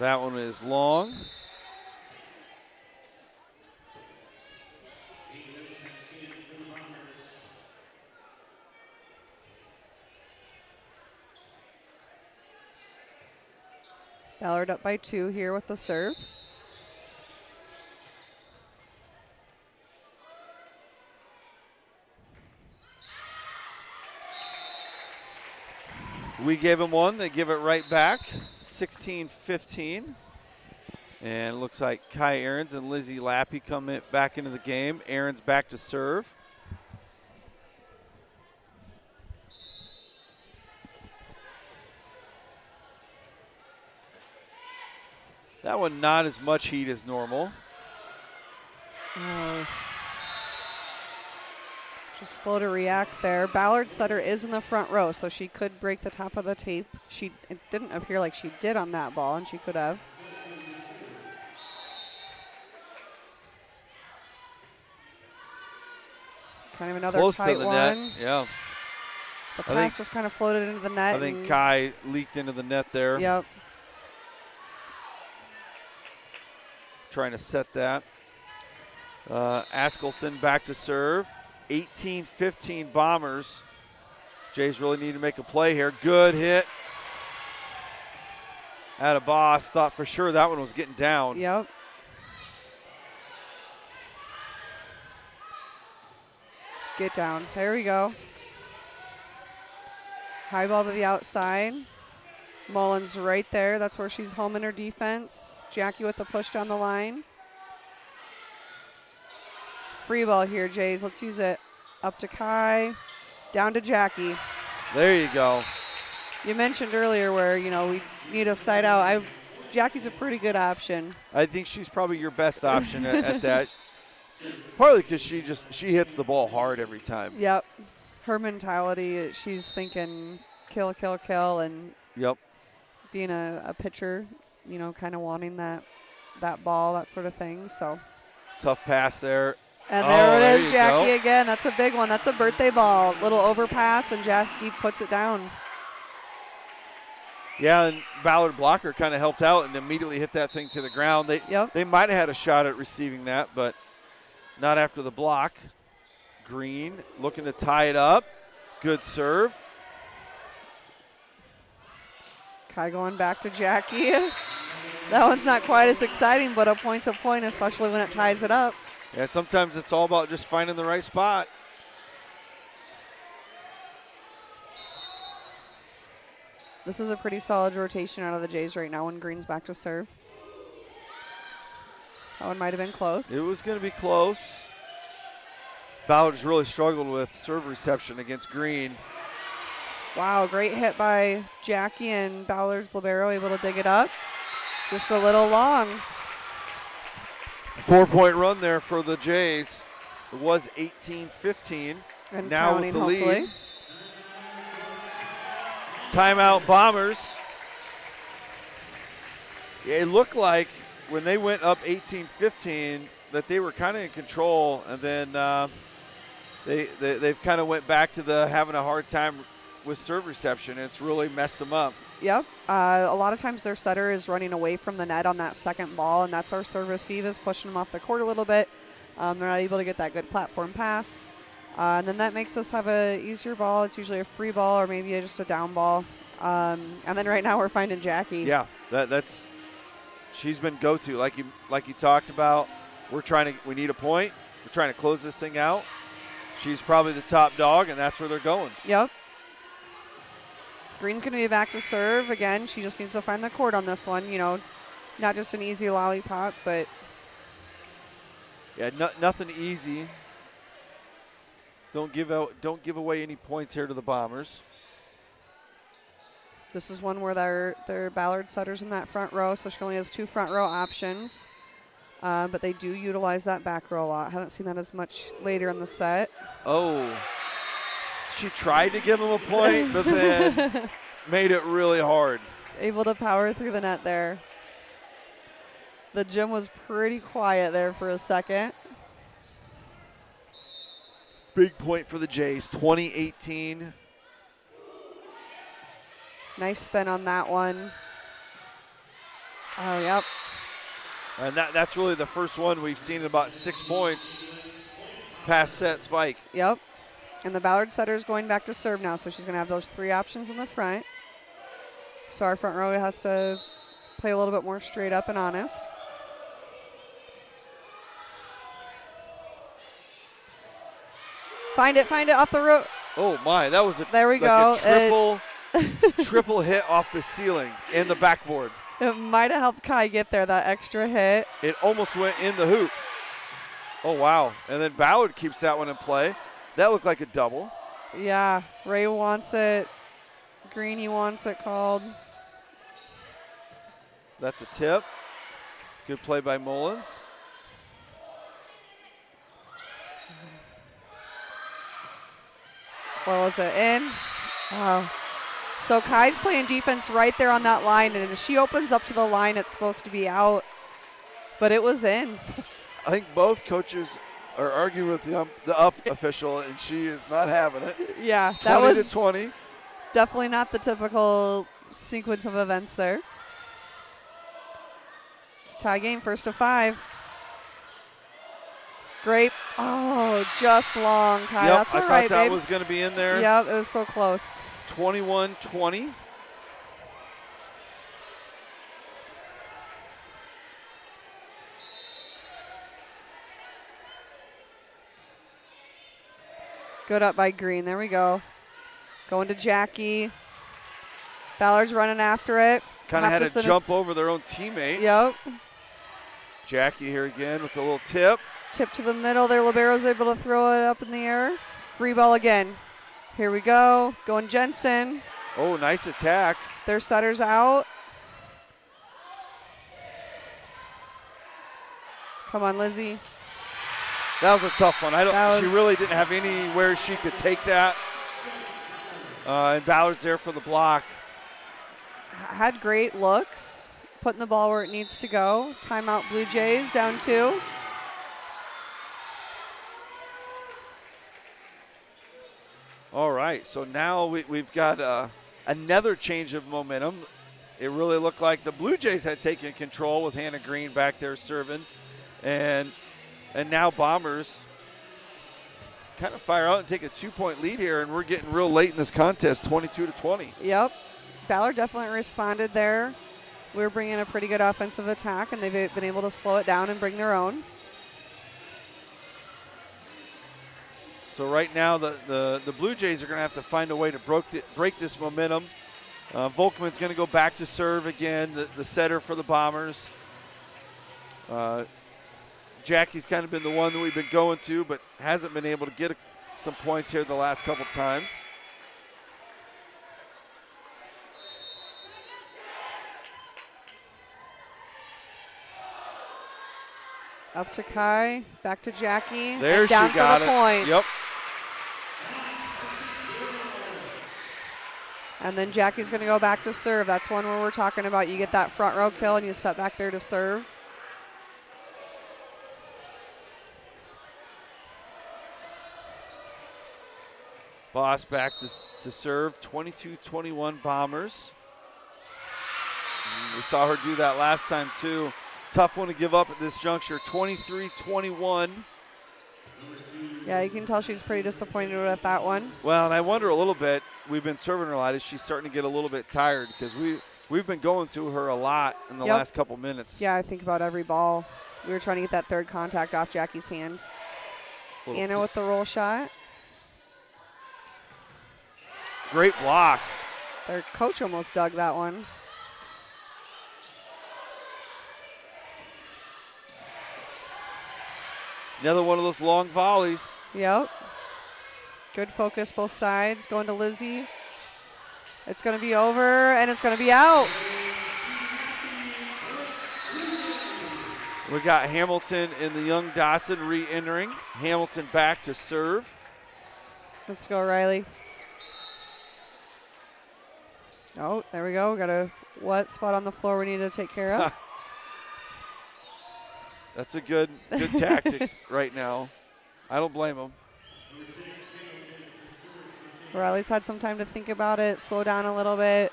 That one is long. Ballard up by 2 here with the serve. We gave them one. They give it right back, 16-15. And it looks like Kai Ahrens and Lizzie Lappy come back into the game. Ahrens back to serve. That one not as much heat as normal. Just slow to react there. Ballard setter is in the front row, so she could break the top of the tape. It didn't appear like she did on that ball, and she could have. Kind of another Close tight to the one. net. Yeah. The pass just kind of floated into the net. I think Kai leaked into the net there. Yep. Trying to set that. Askelson back to serve. 18-15 Bombers. Jays really need to make a play here. Good hit. At a boss. Thought for sure that one was getting down. Yep. Get down. There we go. High ball to the outside. Mullins right there. That's where she's home in her defense. Jackie with the push down the line. Free ball here, Jays. Let's use it. Up to Kai. Down to Jackie. There you go. You mentioned earlier where, we need a side out. Jackie's a pretty good option. I think she's probably your best option at that. Partly because she hits the ball hard every time. Yep. Her mentality, she's thinking kill, kill, kill, and yep. Being a pitcher, kind of wanting that ball, that sort of thing. So tough pass there. And there it is, Jackie again. That's a big one. That's a birthday ball. Little overpass, and Jackie puts it down. Yeah, and Ballard blocker kind of helped out and immediately hit that thing to the ground. They might have had a shot at receiving that, but not after the block. Green looking to tie it up. Good serve. Kai going back to Jackie. That one's not quite as exciting, but a point's a point, especially when it ties it up. Yeah, sometimes it's all about just finding the right spot. This is a pretty solid rotation out of the Jays right now when Green's back to serve. That one might have been close. It was going to be close. Ballard's really struggled with serve reception against Green. Wow, great hit by Jackie, and Ballard's libero able to dig it up. Just a little long. 4-point run there for the Jays. It was 18-15. And now counting, with the hopefully. lead. Timeout Bombers. It looked like when they went up 18-15 that they were kind of in control, and then they've kind of went back to having a hard time with serve reception, and it's really messed them up. Yep. A lot of times their setter is running away from the net on that second ball, and that's our serve receive is pushing them off the court a little bit. They're not able to get that good platform pass. And then that makes us have a easier ball. It's usually a free ball or maybe just a down ball. And then right now we're finding Jackie. Yeah, that's she's been go-to. Like you talked about, we need a point. We're trying to close this thing out. She's probably the top dog, and that's where they're going. Yep. Green's going to be back to serve. Again, she just needs to find the court on this one. Not just an easy lollipop, but. Yeah, nothing easy. Don't give away any points here to the Bombers. This is one where their Ballard setters in that front row, so she only has 2 front row options. But they do utilize that back row a lot. Haven't seen that as much later in the set. Oh. She tried to give him a point, but then made it really hard. Able to power through the net there. The gym was pretty quiet there for a second. Big point for the Jays, 20-18. Nice spin on that one. Oh, yep. And that's really the first one we've seen in about 6 points. Pass set spike. Yep. And the Ballard setter is going back to serve now, so she's going to have those 3 options in the front. So our front row has to play a little bit more straight up and honest. Find it off the row. Oh, my. That was there we go. A triple triple hit off the ceiling and the backboard. It might have helped Kai get there, that extra hit. It almost went in the hoop. Oh, wow. And then Ballard keeps that one in play. That looked like a double. Yeah, Ray wants it. Greeny wants it called. That's a tip. Good play by Mullins. What was it? In? Oh. So Kai's playing defense right there on that line, and if she opens up to the line, it's supposed to be out. But it was in. I think both coaches are arguing with the up official, and she is not having it. Yeah, that was 20. Definitely not the typical sequence of events there. Tie game, first to 5. Great. Oh, just long, Kai. Yep, That's all right, I thought that babe. was going to be in there. Yep, it was so close. 21-20. Good up by Green. There we go. Going to Jackie. Ballard's running after it. Kind of had to jump over their own teammate. Yep. Jackie here again with a little tip. Tip to the middle there. Libero's able to throw it up in the air. Free ball again. Here we go. Going Jensen. Oh, nice attack. Their setter's out. Come on, Lizzie. That was a tough one. She really didn't have anywhere she could take that. And Ballard's there for the block. Had great looks. Putting the ball where it needs to go. Timeout Blue Jays, down 2. All right, so now we've got another change of momentum. It really looked like the Blue Jays had taken control with Hannah Green back there serving. And now Bombers kind of fire out and take a 2-point lead here, and we're getting real late in this contest, 22-20. Yep. Ballard definitely responded there. We were bringing a pretty good offensive attack, and they've been able to slow it down and bring their own. So right now the Blue Jays are going to have to find a way to break this momentum. Volkman's going to go back to serve again, the setter for the Bombers. Jackie's kind of been the one that we've been going to, but hasn't been able to get some points here the last couple times. Up to Kai, back to Jackie. There and down she got for the it. Point. Yep. And then Jackie's going to go back to serve. That's one where we're talking about you get that front row kill and you step back there to serve. Boss back to serve, 22-21 Bombers. We saw her do that last time too. Tough one to give up at this juncture, 23-21. Yeah, you can tell she's pretty disappointed with that one. Well, and I wonder a little bit, we've been serving her a lot, is she starting to get a little bit tired? Because we've been going to her a lot in the last couple minutes. Yeah, I think about every ball. We were trying to get that third contact off Jackie's hand. Anna with the roll shot. Great block. Their coach almost dug that one. Another one of those long volleys. Yep. Good focus both sides. Going to Lizzie. It's going to be over, and it's going to be out. We got Hamilton and the young Dotson re-entering. Hamilton back to serve. Let's go, Riley. Oh, there we go. We got a wet spot on the floor we need to take care of. That's a good tactic right now. I don't blame him. Riley's had some time to think about it, slow down a little bit.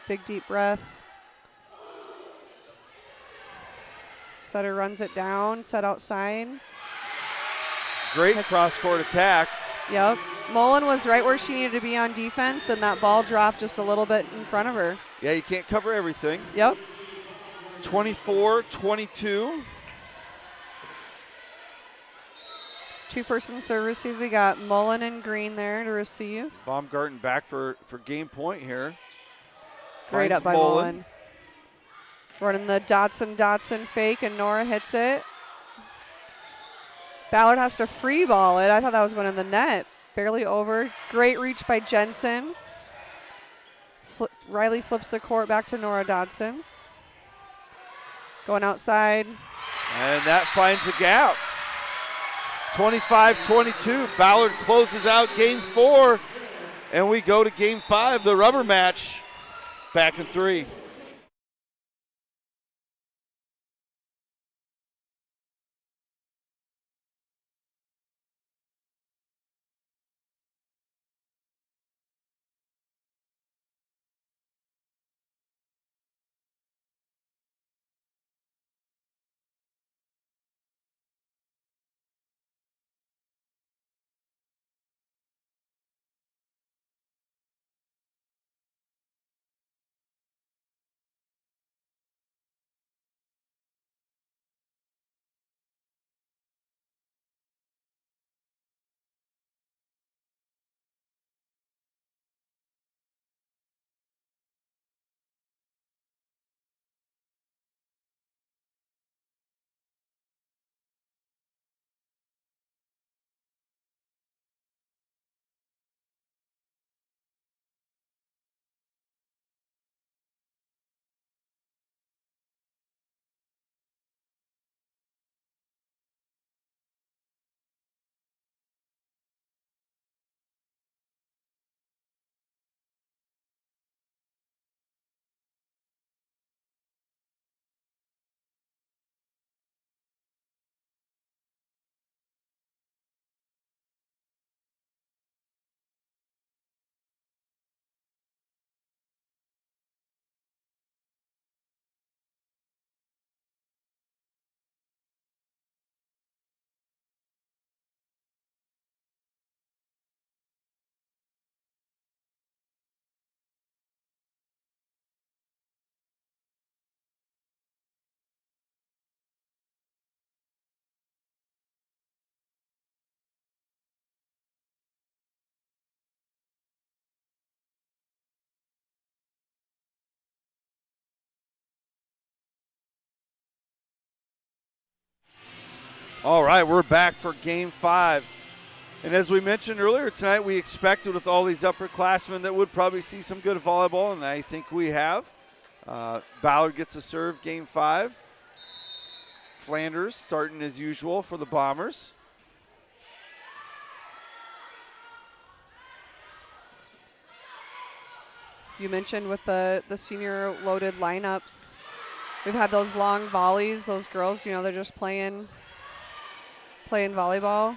Big deep breath. Setter runs it down, set outside. Great cross-court attack. Yep. Mullen was right where she needed to be on defense, and that ball dropped just a little bit in front of her. Yeah, you can't cover everything. Yep. 24-22. Two-person serve receive. We got Mullen and Green there to receive. Baumgarten back for game point here. Great Finds up by Mullen. Running the Dotson fake, and Nora hits it. Ballard has to free ball it. I thought that was going in the net. Barely over. Great reach by Jensen. Riley flips the court back to Nora Dodson. Going outside. And that finds a gap. 25-22. Ballard closes out game 4. And we go to game 5, the rubber match. Back in 3. All right, we're back for game 5. And as we mentioned earlier tonight, we expected with all these upperclassmen that would probably see some good volleyball, and I think we have. Ballard gets a serve, game 5. Flanders starting as usual for the Bombers. You mentioned with the senior loaded lineups, we've had those long volleys. Those girls, they're just playing volleyball.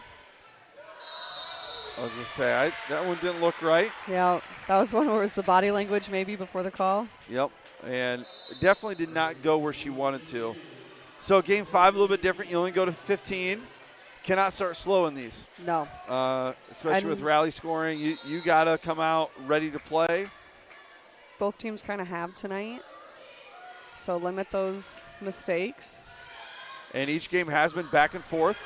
I was going to say, that one didn't look right. Yeah, that was one where it was the body language maybe before the call. Yep, and it definitely did not go where she wanted to. So game 5, a little bit different. You only go to 15. Cannot start slow in these. No. Especially with rally scoring. You got to come out ready to play. Both teams kind of have tonight, so limit those mistakes. And each game has been back and forth.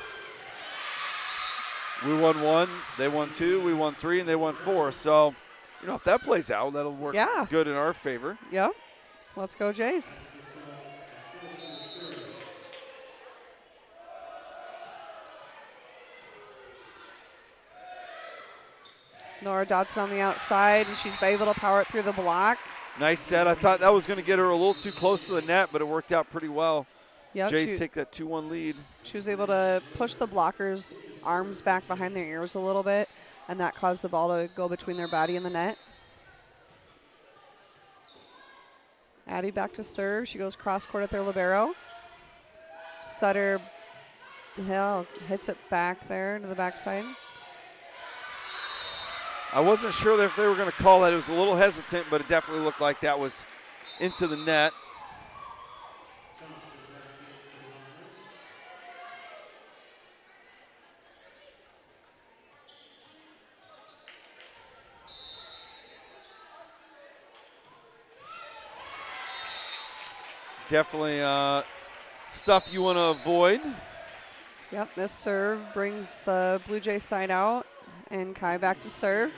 We won 1, they won 2, we won 3, and they won 4. So, if that plays out, that'll work good in our favor. Yep. Let's go, Jays. Nora Dodson on the outside, and she's able to power it through the block. Nice set. I thought that was going to get her a little too close to the net, but it worked out pretty well. Yep, Jays take that 2-1 lead. She was able to push the blockers' arms back behind their ears a little bit, and that caused the ball to go between their body and the net. Addie back to serve. She goes cross court at their libero. Sutter hits it back there to the backside. I wasn't sure if they were going to call that. It was a little hesitant, but it definitely looked like that was into the net. Definitely stuff you want to avoid. Yep, missed serve brings the Blue Jay side out, and Kai back to serve.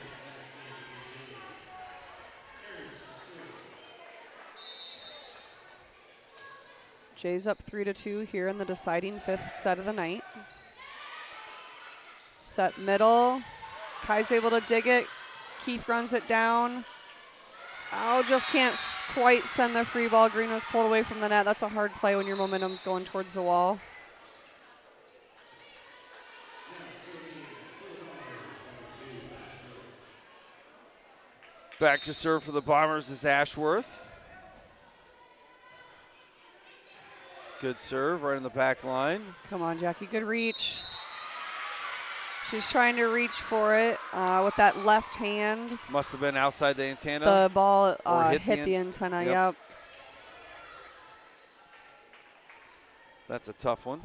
Jays up 3-2 here in the deciding 5th set of the night. Set middle. Kai's able to dig it. Keith runs it down. Oh, just can't quite send the free ball. Green was pulled away from the net. That's a hard play when your momentum's going towards the wall. Back to serve for the Bombers is Ashworth. Good serve right in the back line. Come on, Jackie. Good reach. She's trying to reach for it with that left hand. Must have been outside the antenna. The ball hit the antenna, yep. That's a tough one.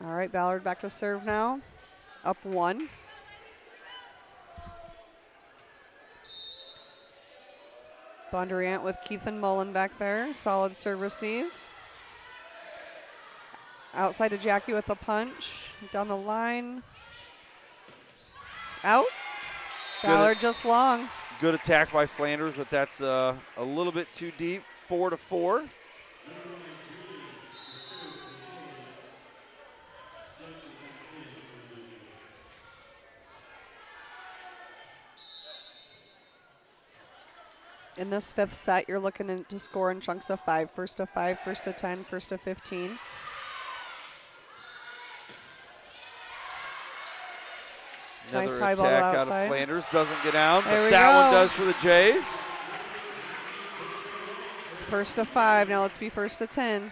All right, Ballard back to serve now. Up 1. Bondurant with Keith and Mullen back there. Solid serve receive. Outside to Jackie with the punch. Down the line. Out. Ballard just long. Good attack by Flanders, but that's a little bit too deep. 4-4. In this 5th set, you're looking to score in chunks of 5. First to 5, first to 10, first to 15. Another Nice high ball attack out outside. of Flanders. Doesn't get out, There but we that go. one does for the Jays. First to 5. Now let's be first to 10.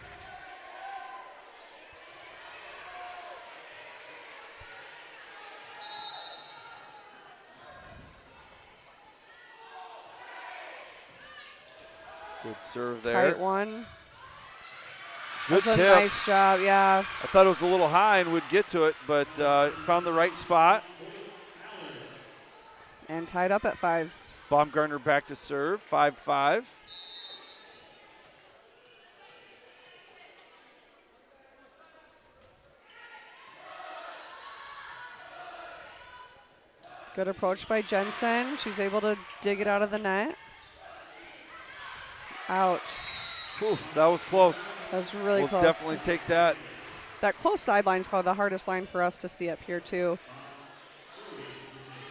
Good serve there. Tight one. Good That's tip. a nice job, yeah. I thought it was a little high and would get to it, but found the right spot. And tied up at 5s. Baumgartner back to serve, 5-5. Good approach by Jensen. She's able to dig it out of the net. Ouch. Whew, that was close. That's really We'll close. definitely take that. That close sideline is probably the hardest line for us to see up here, too.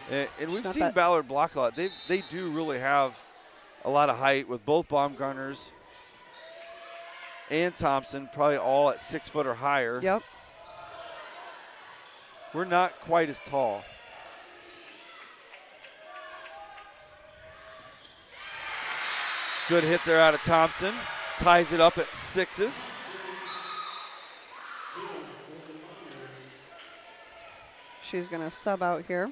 And we've not seen that- Ballard block a lot. They do really have a lot of height with both Baumgartners and Thompson, probably all at 6 foot or higher. Yep. We're not quite as tall. Good hit there out of Thompson. Ties it up at 6s. She's going to sub out here.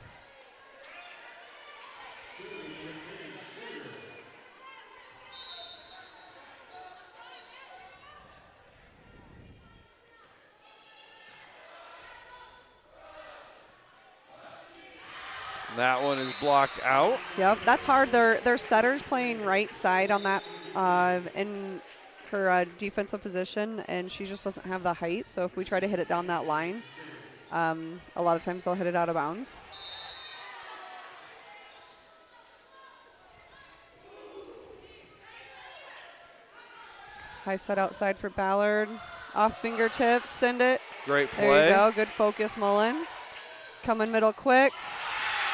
That one is blocked out. Yep, that's hard. Their setter's playing right side on that in her defensive position, and she just doesn't have the height. So if we try to hit it down that line, a lot of times they'll hit it out of bounds. High set outside for Ballard. Off fingertips, send it. Great play. There you go, good focus, Mullen. Coming middle quick.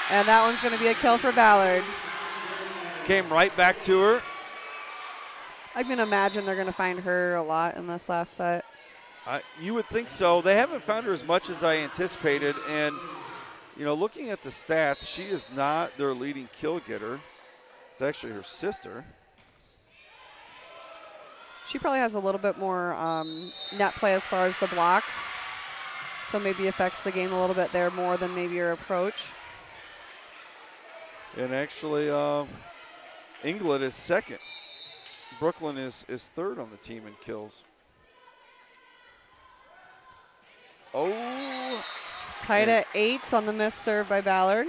And that one's going to be a kill for Ballard. Came right back to her. I can imagine they're going to find her a lot in this last set. You would think so. They haven't found her as much as I anticipated. And, you know, looking at the stats, she is not their leading kill getter. It's actually her sister. She probably has a little bit more net play as far as the blocks. So maybe affects the game a little bit there more than maybe your approach. And actually, England is second. Brooklyn is third on the team in kills. Oh. Tied at 8 on the missed serve by Ballard.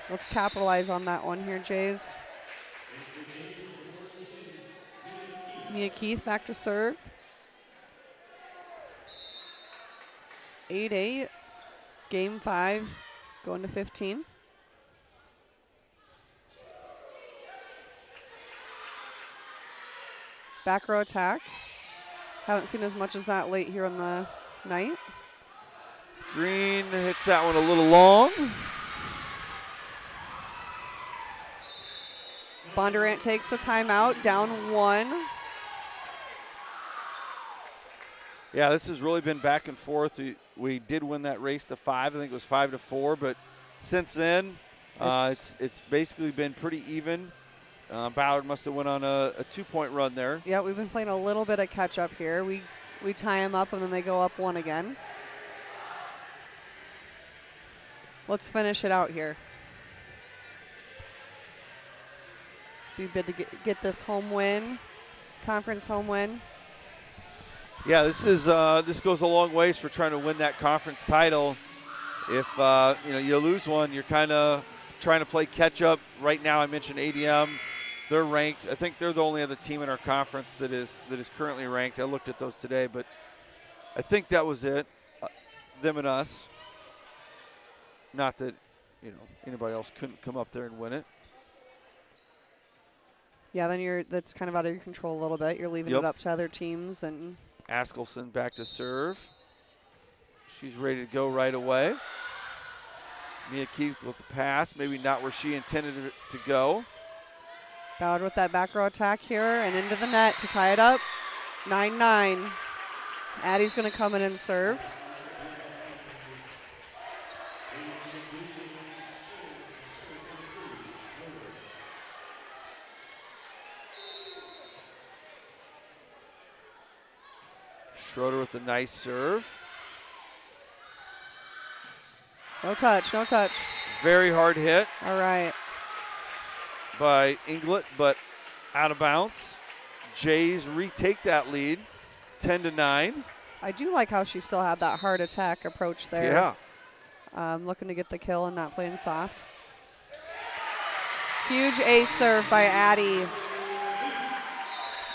Let's capitalize on that one here, Jays. Mia Keith back to serve. 8-8. Game 5 going to 15. Back row attack. Haven't seen as much as that late here on the night. Green hits that one a little long. Bondurant takes a timeout, down 1. Yeah, this has really been back and forth. We did win that race to 5. I think it was 5-4, but since then, it's basically been pretty even. Ballard must have went on a 2-point run there. Yeah, we've been playing a little bit of catch up here. We tie them up and then they go up 1 again. Let's finish it out here. Be good to get this home win, conference home win. Yeah, this goes a long ways for trying to win that conference title. If you lose one, you're kind of trying to play catch up. Right now, I mentioned ADM. They're ranked. I think they're the only other team in our conference that is currently ranked. I looked at those today, but I think that was it. Them and us. Not that anybody else couldn't come up there and win it. Yeah, then that's kind of out of your control a little bit. You're leaving it up to other teams. And Askelson back to serve. She's ready to go right away. Mia Keith with the pass, maybe not where she intended it to go. Ballard with that back row attack here and into the net to tie it up. 9-9. Addie's going to come in and serve. Schroeder with a nice serve. No touch, no touch. Very hard hit. All right. By Inglet, but out of bounds. Jays retake that lead, 10-9. I do like how she still had that hard attack approach there. Yeah. Looking to get the kill and not playing soft. Huge ace serve by Addie.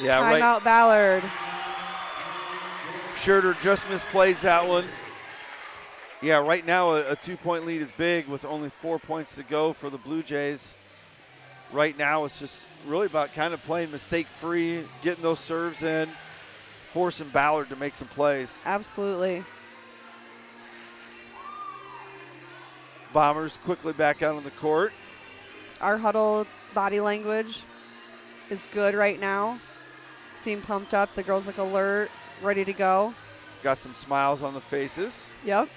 Yeah, Timeout Ballard. Schroeder just misplays that one. Yeah, right now a 2-point lead is big with only 4 points to go for the Blue Jays. Right now it's just really about kind of playing mistake-free, getting those serves in, forcing Ballard to make some plays. Absolutely. Bombers quickly back out on the court. Our huddle body language is good right now. Seem pumped up. The girls look alert, ready to go. Got some smiles on the faces. Yep.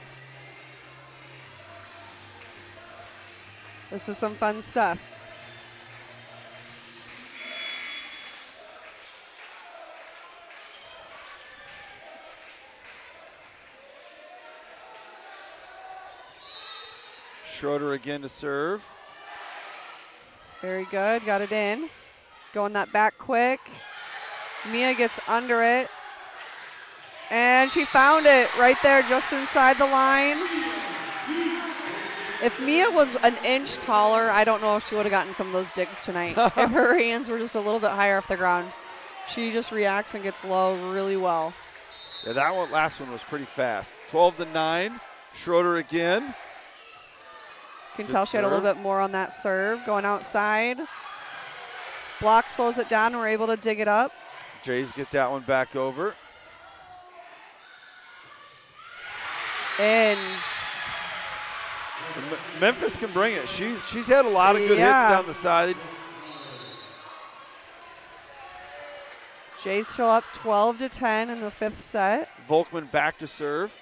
This is some fun stuff. Schroeder again to serve. Very good. Got it in. Going that back quick. Mia gets under it. And she found it right there just inside the line. If Mia was an inch taller, I don't know if she would have gotten some of those digs tonight. If her hands were just a little bit higher off the ground. She just reacts and gets low really well. Yeah, that last one was pretty fast. 12-9. Schroeder again. Can tell she had a little bit more on that serve. Going outside. Block slows it down. We're able to dig it up. Jays get that one back over. In. Memphis can bring it. She's had a lot of good hits down the side. Jays still up 12-10 in the 5th set. Volkman back to serve.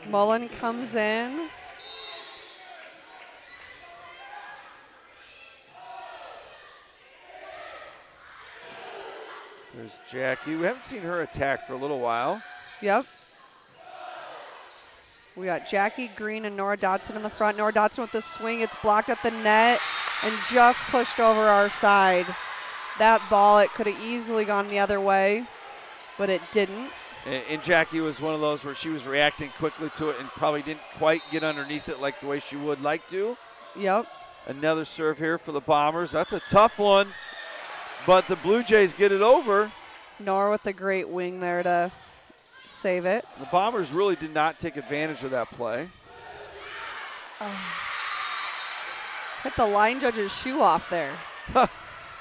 Mullen comes in. There's Jackie. We haven't seen her attack for a little while. Yep. We got Jackie Green and Nora Dodson in the front. Nora Dodson with the swing. It's blocked at the net and just pushed over our side. That ball, it could have easily gone the other way, but it didn't. And Jackie was one of those where she was reacting quickly to it and probably didn't quite get underneath it like the way she would like to. Yep. Another serve here for the Bombers. That's a tough one. but the Blue Jays get it over. Nora with the great wing there to save it. The Bombers really did not take advantage of that play. Hit the line judge's shoe off there.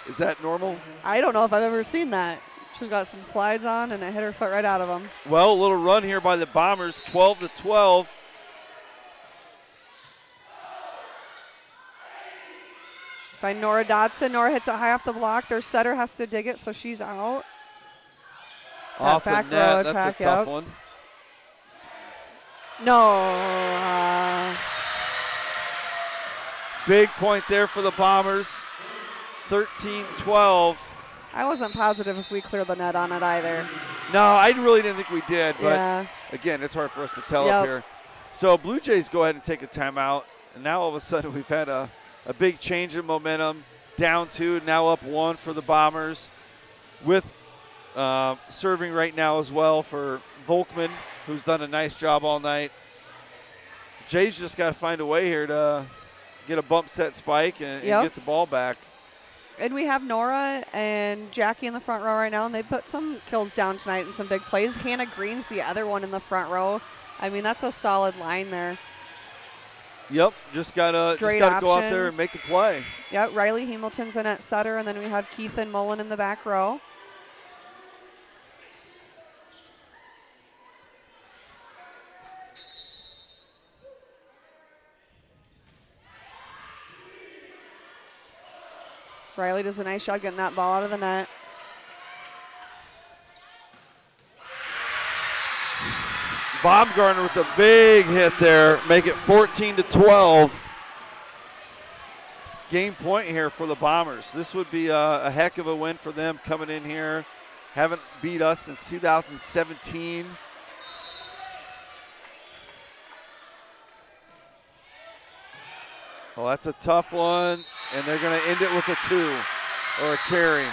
Is that normal? I don't know if I've ever seen that. She's got some slides on, and it hit her foot right out of them. Well, a little run here by the Bombers, 12-12. By Nora Dodson. Nora hits it high off the block. Their setter has to dig it, so she's out. Off the net, that's a tough one. No. Big point there for the Bombers, 13-12. I wasn't positive if we cleared the net on it either. No, I really didn't think we did, but yeah. Again, it's hard for us to tell up here. So Blue Jays go ahead and take a timeout, and now all of a sudden we've had a big change in momentum, down 2, now up 1 for the Bombers, with serving right now as well for Volkman, who's done a nice job all night. Jays just got to find a way here to get a bump set spike and get the ball back. And we have Nora and Jackie in the front row right now, and they put some kills down tonight and some big plays. Hannah Green's the other one in the front row. I mean, that's a solid line there. Yep, just gotta go out there and make the play. Yep, Riley Hamilton's in at setter, and then we have Keith and Mullen in the back row. Riley does a nice job getting that ball out of the net. Baumgartner with a big hit there, make it 14-12. Game point here for the Bombers. This would be a heck of a win for them coming in here. Haven't beat us since 2017. Well, that's a tough one, and they're going to end it with a 2 or a carry.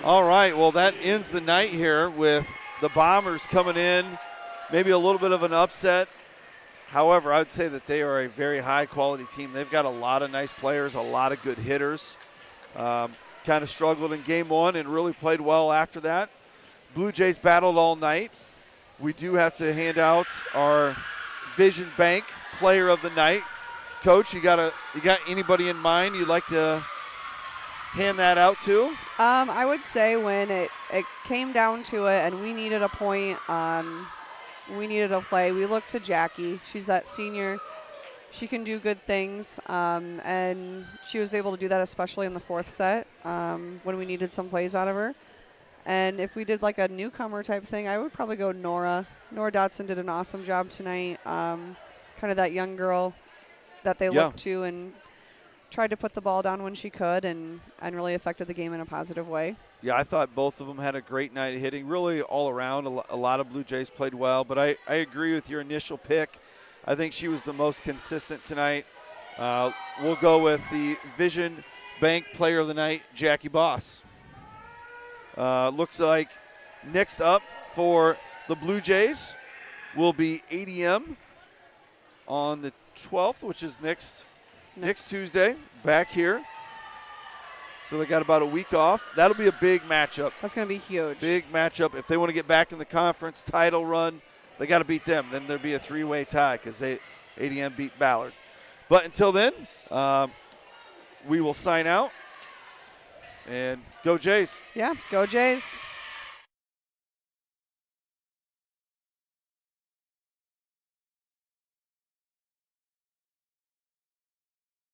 All right, well, that ends the night here with the Bombers coming in, maybe a little bit of an upset. However, I would say that they are a very high-quality team. They've got a lot of nice players, a lot of good hitters. Kind of struggled in game 1 and really played well after that. Blue Jays battled all night. We do have to hand out our Vision Bank Player of the Night. Coach, you got anybody in mind you'd like to hand that out to? I would say when it came down to it and we needed a point, we needed a play, we looked to Jackie. She's that senior. She can do good things, and she was able to do that especially in the 4th set when we needed some plays out of her. And if we did like a newcomer type thing, I would probably go Nora. Nora Dotson did an awesome job tonight. Kind of that young girl that they looked to and tried to put the ball down when she could and really affected the game in a positive way. Yeah, I thought both of them had a great night hitting, really all around. A lot of Blue Jays played well, but I agree with your initial pick. I think she was the most consistent tonight. We'll go with the Vision Bank Player of the Night, Jackie Boss. Looks like next up for the Blue Jays will be ADM on the 12th, which is next Tuesday, back here. So they got about a week off. That'll be a big matchup. That's going to be huge. Big matchup. If they want to get back in the conference title run, they got to beat them. Then there'll be a 3-way tie because ADM beat Ballard. But until then, we will sign out. And go Jays. Yeah, go Jays.